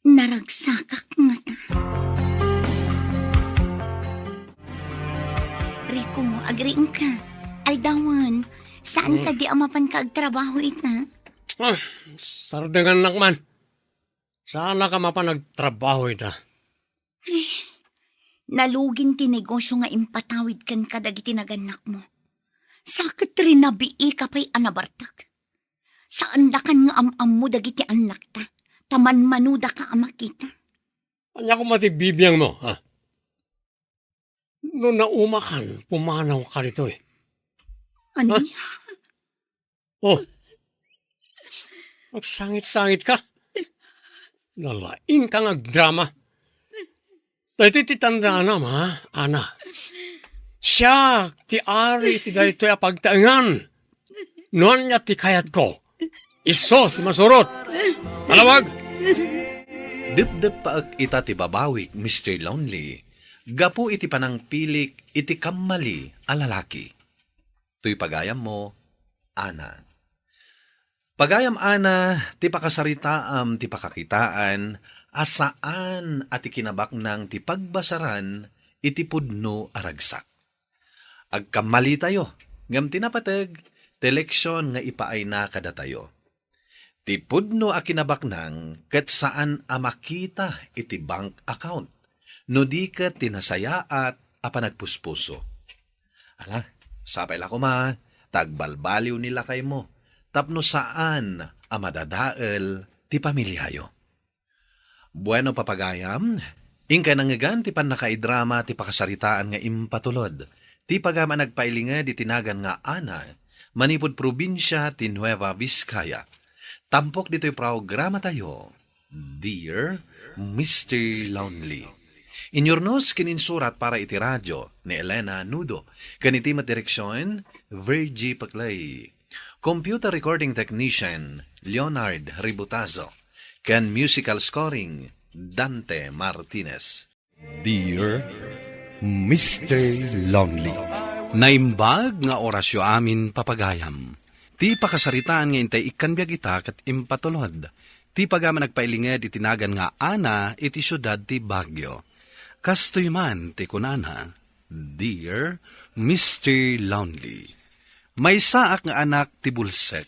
Naragsakak nga ta. Rico, agriin ka. Aldawan, saan ka di amapan ka agtrabaho ita? Sardangan nakman. Sana ka mapanagtrabaho ita. Nalugin ti negosyo nga impatawid kan kadagiti naganak mo. Sakit rin nabii ka pa'y anabartak. Saan da kan nga am mo dagiti anak ta? Taman manuda ka amakita. Anya ko matibibiyang mo, ha? Noong naumakan, pumanaw ka rito Ano? Oh, magsangit-sangit ka. Nalain ka nagdrama. Dahil titanda na, Ana. Siya, ti ari, ti dahito ya pagtaangan. Noon niya ti kayat ko. Iso, ti masurot. Talawag! Dip-dip paag ita ti babawik, Mr. Lonely. Gapu iti panang pilik, iti kamali, alalaki. Tuy pagayam mo, Ana. Pagayam Ana, ti pakasaritaam, ti pakakitaan, asaan at ikinabak ng ti pagbasaran, iti pudno aragsak. Agkamali tayo, ngam tinapatag, teleksyon nga ipaay na kada tayo. Ti pudno a kinabak ng kat saan a makita iti bank account, no di ka tinasaya at apanagpuspuso. Ala, sapay la ko ma, tagbalbaliw nila kay mo, tapno saan a madadael ti pamilyayo. Bueno papagayam, ingka nangagan ti panakaidrama ti pakasaritaan nga impatulod, ti pagama nagpailinga di tinagan nga Ana, manipod probinsya ti Nueva Vizcaya. Tampok dito'y programa tayo, Dear Mr. Lonely. Inyornos kininsurat para iti radyo ni Elena Nudo, kaniti direksyon, Virgie Paclay. Computer recording technician, Leonard Ributazo. Kan musical scoring, Dante Martinez. Dear Mr. Lonely. Naimbag nga orasyo amin papagayam. Ti pakasaritaan nga intay ikanbiag ita kat impatulod. Ti pagama nagpailinged itinagan nga Ana iti syudad ti Baguio. Kastoy man ti kunana, Dear Mr. Lonely. May saak nga anak ti bulsek.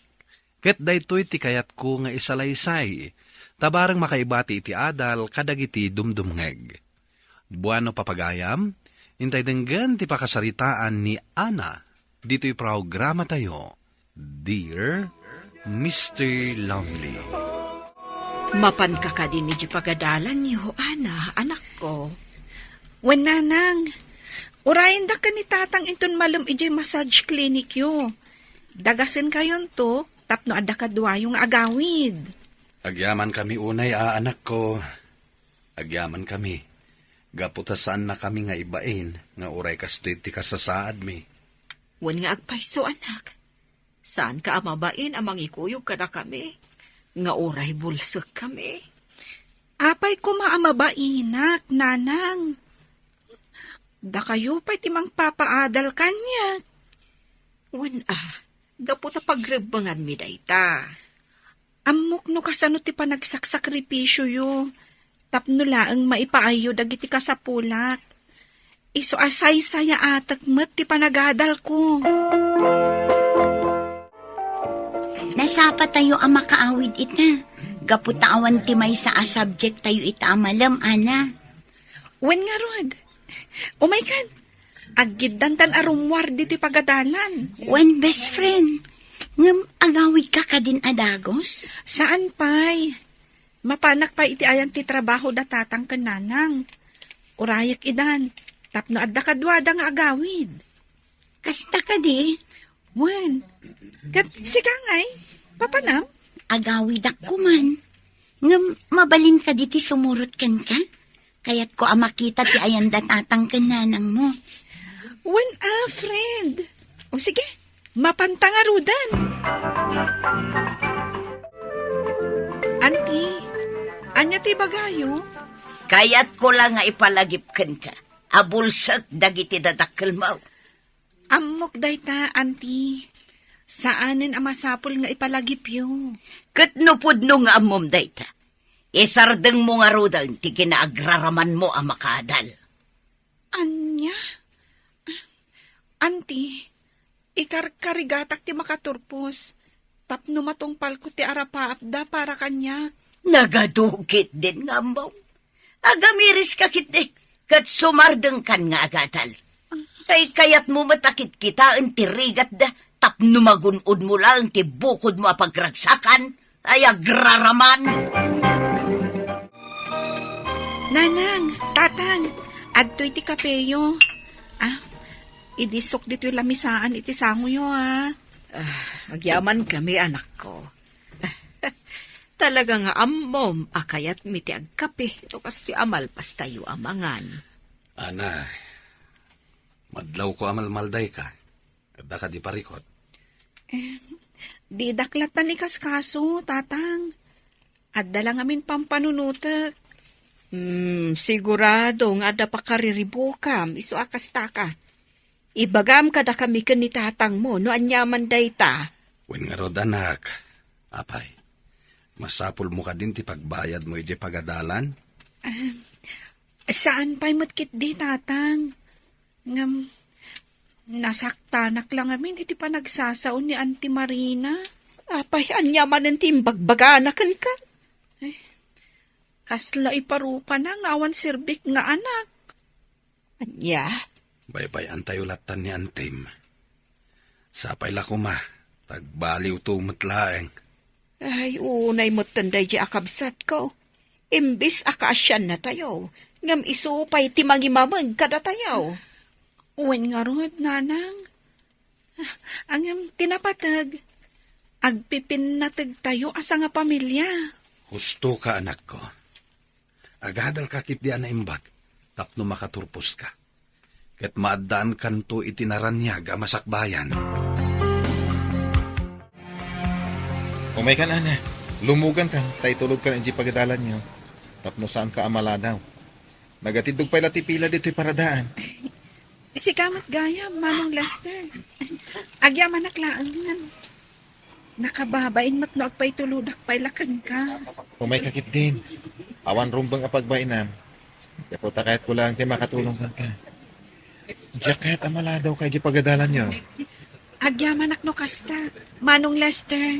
Ket daytoy ti kayat ko nga isalaysay. Tabarang makaibati iti adal kadagiti dumdumngeg. Buano papagayam, intay denggan ti pakasaritaan ni Ana. Dito'y programa tayo, Dear Mr. Lonely. Mapan ka ka din ni pagadalan niyo, Ana, anak ko. Wan nanang, urayan da ka ni tatang inton malam ijay massage clinic yo. Dagasin kayon to, tapno adda ka duwa yung agawid. Agyaman kami unay, anak ko. Agyaman kami. Gaputasan na kami nga ibain, nga uray kastoy ti kasasaad mi. Wan nga agpaiso, anak. Saan ka amabain amang ikuyog ka na kami? Nga uray bulsak kami. Apay ko maamabainak, nanang. Da kayo pa'y timang papaadal kanya. Wan gaputa pagrebangan mi dayta. Amok no kasano ti panagsakripisyo yo. Tapno laang maipaayo dagiti kasapulak. Iso asay saya atak met ti panagadal ko. Nasapa tayo ang makaawid ita. Gaputawan ti may sa subject tayo ita amalam, Ana. Wen nga rod. Oh my God. Agiddan tan arumwar dito pagadalan. When best friend, ngam agawid ka ka din adagos? Saan pa'y? Mapanak pa iti ayan ti trabaho da tatang kananang. Urayak idan. Tapno adda kadwada nga agawid. Kasta ka di? Wen. Kat sika ngay. Papanam? Agawid ako man. Ngam mabalin ka di ti sumurot kan ka? Kaya't ko makita ti ayan da tatang kananang mo. Wen friend. O sige, mapantangarudan. Auntie, anya ti bagayo? Kaya't ko lang nga ipalagipkan ka. Abulsak dagiti dadakkel mo. Amok dayta, auntie. Saanen ang masapol nga ipalagip yo? Katnupod no nga amom dayta. Isardeng mo nga rudan ti kinaagraraman mo ang makadal. Anya? Auntie, ikarkarigatak ti makaturpos. Tapno matungpal ko ti arapaapda para kanya. Nagadukit din nga mo. Agamiris kakit eh. Kat sumardeng kan nga agadal. Kayat mo matakit kita ang tirigat da. Tapno magunod mo lang ti bukod mo apagragsakan. Ay agraraman. Nanang, tatang, adto'y ti kapeyo. Idisok dito'y lamisaan iti sanguyo, Agyaman kami, anak ko. Talaga nga ammom, akayat miti agkape. Ito kasti amal pas tayo amangan. Ana, madlaw ko amalmalday ka. Adda ka di parikot. Di daklatan ni kaskaso, tatang. Adda lang amin pampanunutek. Sigurado nga da pa kariribukam, iso akasta ka. Ibagam kada kami ni tatang mo, no anyaman dayta. Wen nga rod anak, apay, masapul mo ka din ti pagbayad mo iti pagadalan? Saan pa'y matkit di, tatang? Ngam, nasaktanak lang amin, iti pa nagsasaon ni Auntie Marina. Apay, anyaman ng timbagbaganakan ka. Kasla iparupa na ngawan sirbik nga anak. Anya? Baybay antayo latan ni Antim. Sapay la kuma, tagbaliw tumatlaeng. Ay, unay mo't tanday di akabsat ko. Imbis akasyan na tayo. Ngam isupay timangimamag kada tayo. Uwan nga rod, nanang. Ang tinapatag. Agpipin natag tayo asa nga pamilya. Husto ka anak ko. Agadal kakit diyan na imbag, tapno makaturpos ka. Ket maadaan kanto itinaranyaga masakbayan. Umay ka na, lumugan ka, tay tulog ka na di pagadalan nyo. Tapno saan ka amala daw. Nagatidog pa ila tipila dito'y paradaan. Si Kamat Gaya, Manong Lester. Agyaman naklaan. Nakababain mat no agpay tuludak pay lakan ka. Umay kakit din. Awan rumbang apagbainam. Yaputa kahit ko lang tayo makatulong ka. Diyak kahit amala daw kay di pagadalan nyo. Agyaman no kasta, Manong Lester.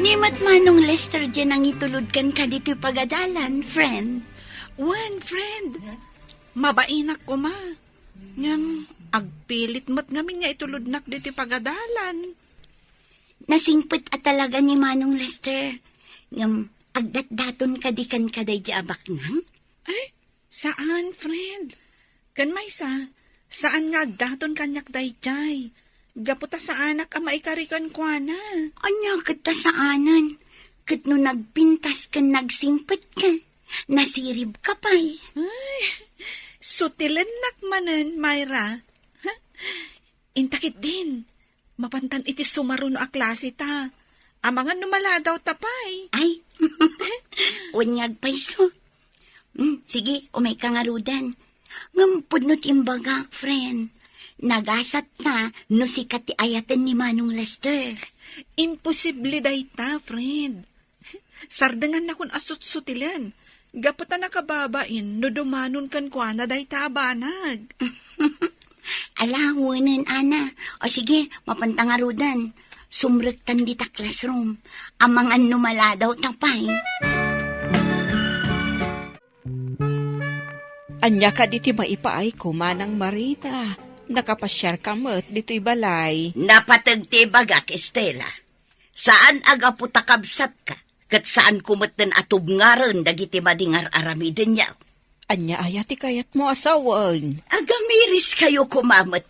Nimat Manong Lester dyan ang itulod ka dito pagadalan, friend. One friend. Mabainak ko ma. Ngam, agpilit mat ngamin nga itulodnak dito pagadalan. Nasingpit at talaga ni Manong Lester. Ngam, agdat-daton kadikan kaday di abak nang? Ay, saan, friend? Kan may saan nga agdaton kanyak dayjay? Gaputa sa anak ang maikarikan kwa na. Anya kita saanan? Kat no nagpintas ka nagsingpit ka, nasirib ka pa'y. Ay, sutilan nakmanan, Myra. Intakit din. Mapantan iti sumaruno a klase ta. Amangan numala daw tapay. Ay, unyag paiso. Sige, umay ka nga rudan. Ngampudnot imbagak, friend. Nagasat na no sikat ti ayatan ni Manong Lester. Imposible day ta, friend. Sardangan na kun asut-sutilan. Gapata nakababain no dumanon kan kwa na day ta banag. Alawanan, Ana. O sige, mapantangarudan. Sumrektan di ta classroom. Amangan numala daw tapay. Anya ka diti maipaay ko, Manang Marina. Nakapasyar ka mo't dito'y balay. Napatagti bagak, Estela. Saan aga putakabsat ka? Kat saan kumatan atubngaran dagiti madingar aramiden niya? Anya ayati kayat mo asawan. Agamiris kayo kumamat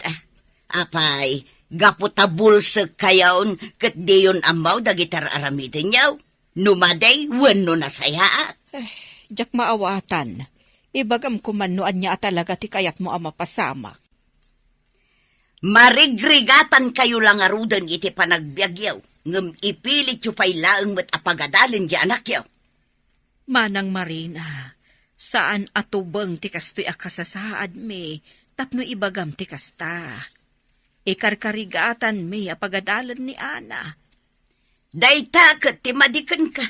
Apay, gaputabulsag kayaon kat diyon amaw dagitar aramiden niya. Numaday, wano nasayaat. Jak maawatan. Ibagam kumanuan niya talaga ti kayat mo ama pasamak. Marigrigatan kayo lang arudan iti panagbiagyaw. Ngam ipilit yu pa'y laang mat apagadalin di anak yaw. Manang Marina, saan atubang ti kastoy akasasaad me, tapno ibagam ti kasta. Ikarkarigatan me apagadalan ni Ana. Dayta kat ti madikan ka.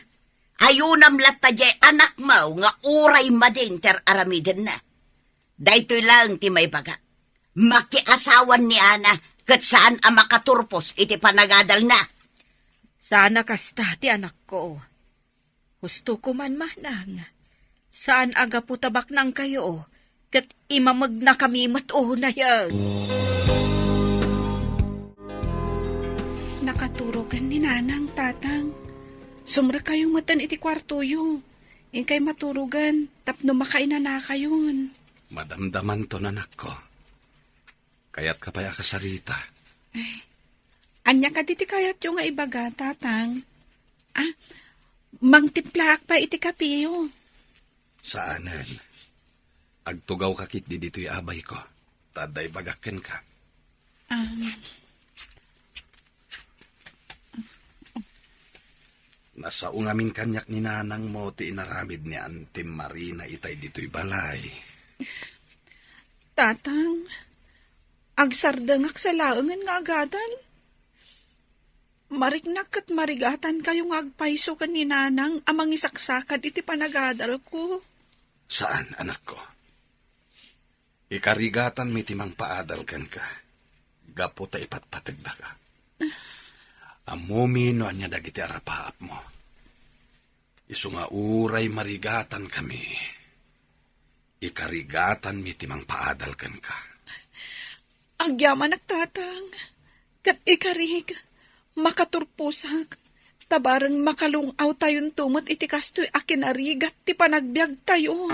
Ayunam latadya anak mo nga uray madin ter aramiden na. Daytoy lang ti may baga. Makiasawan ni Ana kat saan ang makaturpos iti panagadal na. Sana kasta ti anak ko. Husto ko man manang. Saan aga po tabak nang kayo? Kat imamag na kami na yan. Nakaturogan ni nanang tatang. Sumra kayong matan iti kwarto yu. Ingkay maturugan, tapno makaina na kayon. Madamdaman to nanak ko. Kaya't kapaya kasarita. Anya ka diti kayat yung nga ibaga, tatang. Mangtiplak pa iti kapiyo. Saanan? Agtugaw kakit di dito'y abay ko. Taday bagakken ka. Nasa ungamin kanyak ni nanang mo ti inaramid ni Auntie Marina itay dito'y balay. Tatang, agsardangak sa laangan nga agadan. Mariknak kat marigatan kayo nga agpaiso kan ni nanang amang isaksakad iti panagadal ko. Saan, anak ko? Ikarigatan mi timang paadal kan ka. Gapo ta ipatpatagda ka. Amumi no anya dagiti arapaap mo. Isu nga uray marigatan kami. Ikarigatan mi timang paadal kan ka. Agyaman nagtatang, kat ikarig, makaturpusak, tabarang makalungaw tayon tumot iti kastoy akin arigat ti panagbiag tayo.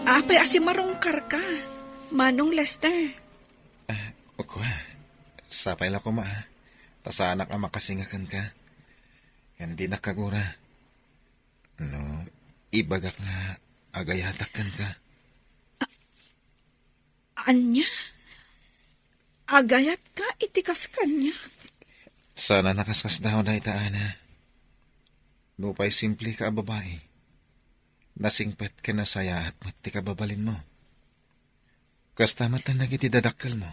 Apay asimarongkar ka, Manong Lester. Oko, sapay la ko ma. Tasanak ang makasingakan ka. Hindi nakagura. No, ibagak nga agayatakan ka. Anya? Agayat ka itikas kanya. Sana nakaskas daw na itaana. Nupay simple ka babae. Nasingpet ka na saya at mati ka babalin mo. Kastamatan na kiti dadakkel mo.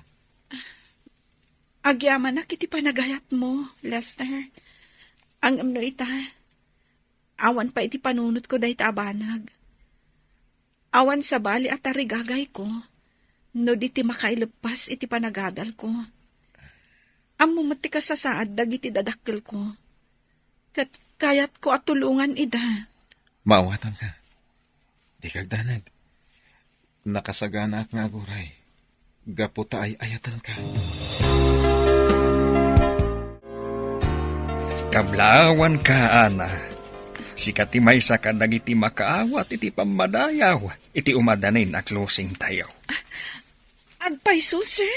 Agyaman na kiti panagayat mo, Lester. Ang amno ita, awan pa iti panunot ko dahi abanag. Awan sa bali at arigagay ko, no di ti makailepas iti panagadal ko. Amumati ka sa saad dagiti dadakkel ko. Kat kayat ko at tulungan ida. Maawatan ka. Di kagdanag. Nakasagana ak nga aguray. Gaputa ay ayatan ka. Kablawan ka, ana. Si katimay sa kadagiti makaawat iti pamadayaw. Iti umadanin a closing tayo. Agpaiso, sir.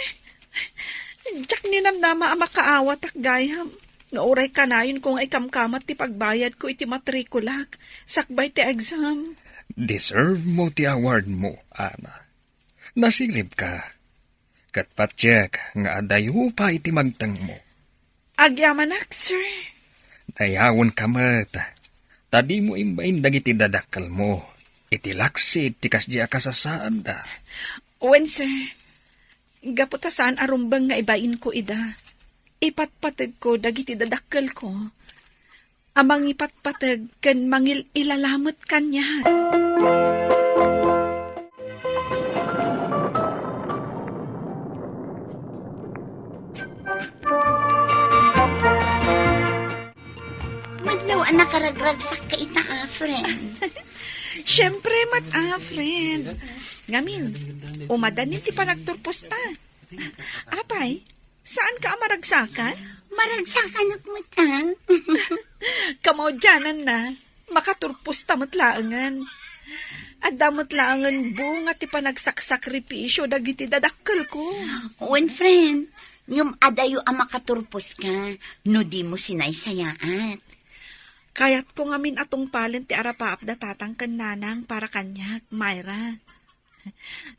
Diyak ni namnama ang makaawat ak gayam. Nga oray kanayon kung ay kamkamat ti pagbayad ko iti matrikulak. Sakbay ti exam. Deserve mo ti award mo, ana. Nasilip ka. Katpatsyak nga adayo pa iti magtang mo. Agyamanak, sir. Dayawon ka mat. Tadi mo imbain dagiti dadakal mo. Iti laksit ti kasya kasasaan da. Wen, sir. Gaputasaan arumbang nga ibain ko ida. Ipatpatag ko dagiti dadakal ko. Amang ipatpatag kan mangil ilalamot kanya. Madlaw ang nakaragragsak ka ita, friend. Siyempre, friend. Ngamin, umadanin ti panagturpos ta. Apay, saan ka amaragsakan? Maragsakan ako matang. Kamodyanan na, makaturpos tamatlaangan. At damatlaangan bunga ti panagsakripisyo dagiti dadakkel ko. When friend, ngam adayo ang makaturpos ka, no di mo sinaysayaat. Kayat ko ngamin atong palin ti arapaap da tatangkan nanang para kanyak, Myra.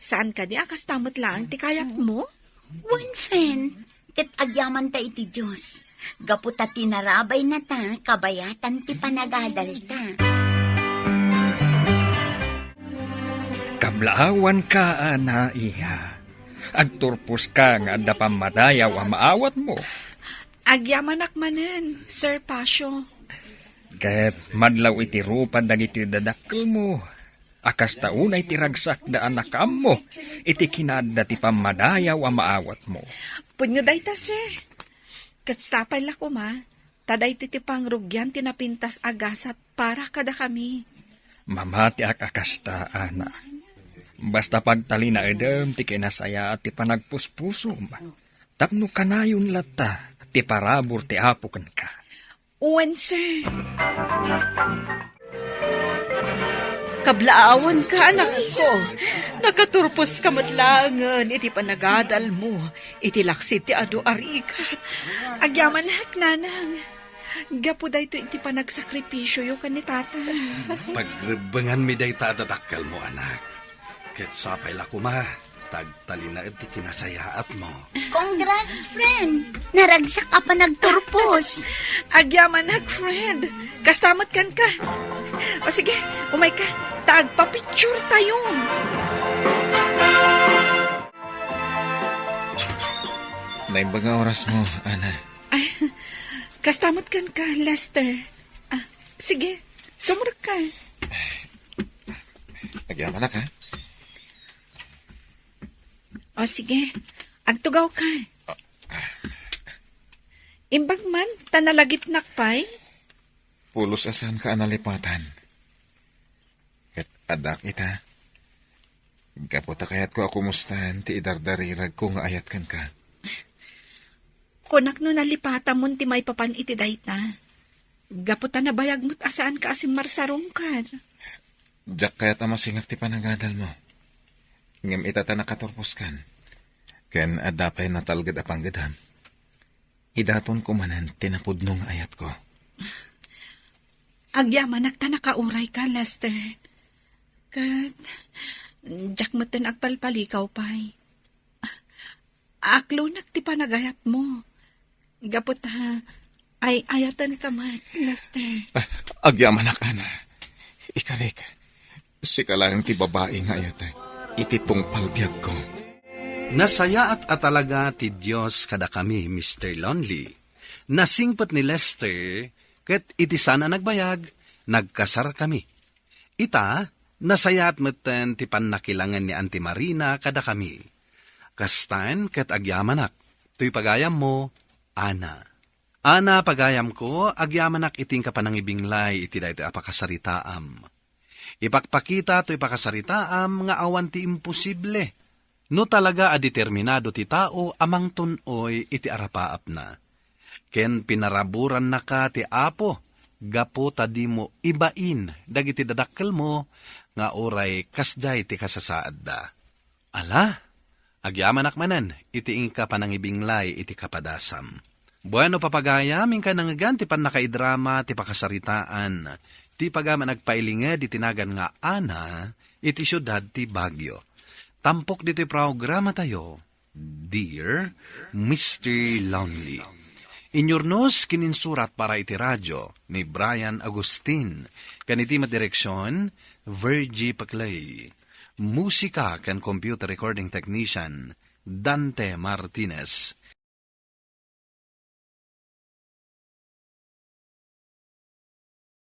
Saan ka di akas tamatlaang ti kayat mo? When friend, ket agyaman ta iti Diyos. Gaputa tinarabay na ta, kabayatan ti panagadal ta. Kablaawan ka, ana, iha. Agturpos ka nga da pamadayaw ang maawat mo. Agyamanak manen, Sir Pasio. Ket madlaw iti rupa dagiti dadakkel mo. Akas taunay ti ragsak da anakam mo. Iti kinadda ti pamadayaw ang maawat mo. Punyo day ta, sir. Katstapay la ko ma. Taday ti pangrugyan tinapintas agasat para kada kami. Mamati ak akasta, ana. Basta pagtali na edem ti kinasaya at ti panagpuspusom. Tapno kanayon lata, ti parabur ti apukan ka. Uwan, sir. Kablaawan ka, anak ko. Nakaturpos ka matlangan, iti panagadal mo. Iti laksit ti adu arikat. Agyaman hak, nanang. Gapo da ito iti panagsakripisyo yung kanitata. Pagribangan mi day tadadakkel mo, anak. Ket sapay la kuma. tagtalina iti kinasayaat mo. Congrats, friend! Naragsak ka pa nagturpos. Agyaman friend. Kastamat kan ka. O sige, umay ka. Taagpa-picture tayo. Naimbaga oras mo, Ana. Ay, kastamat kan ka, Lester. Sige, sumurag ka. Nagyaman na ka. O sige, agtugaw ka. Imbag man, tanalagit nakpay. Pulos asan ka analipatan. Kat adak ita. Kaputa kayat ko ako mustahan ti idardarirag ko nga ayat kan ka. Kunak no nalipata mo ti may papan iti dayta. Gaputa na bayag mo't asaan ka asim marsarong ka. Jak kayat amasingak ti panagadal mo. Ngam itata nakatorpos kan. Ken adapay natalgad apang gadam. Idaton ko manan tinapod nung ayat ko. Agyaman ta nakauray ka, Lester. Kat, jak mo tin agpalpalikaw pay. Aklo ti panagayat mo. Gapot ha, ay ayatan ka mat, Lester. Agyaman na ka na. Ikarik, sika lang ti babae nga ayat. Ititong palbiyag ko. Nasaya at atalaga ti Diyos kada kami, Mr. Lonely. Nasingpot ni Lester, ket iti sana nagbayag, nagkasar kami. Ita, nasaya at meten ti pannakilangan ni Auntie Marina kada kami. Kastan ket agyamanak, tuy pagayam mo, Ana. Ana pagayam ko, agyamanak iting kapanangibinglay iti dayto apakasaritaam. Ipakpakita tuy pakasaritaam nga awan ti imposible. No talaga a determinado ti tao amang tunoy iti arapaap na. Ken pinaraburan na ka ti apo, gapo tadi mo ibain, dagiti dadakkel mo, nga oray kasjay ti kasasaad da. Ala, agyamanak manan, iti ingka panangibinglay iti kapadasam. Bueno papagayam, ingka nangagan ti panakaidrama ti pakasaritaan, ti pagama nagpailinga di tinagan nga Ana, iti syudad ti Baguio. Tampok dito programa tayo, Dear Mr. Lonely. Inyornos kininsurat para iti radyo ni Brian Agustin. Kaniti madireksyon, Virgie Paclay. Musika kan computer recording technician, Dante Martinez.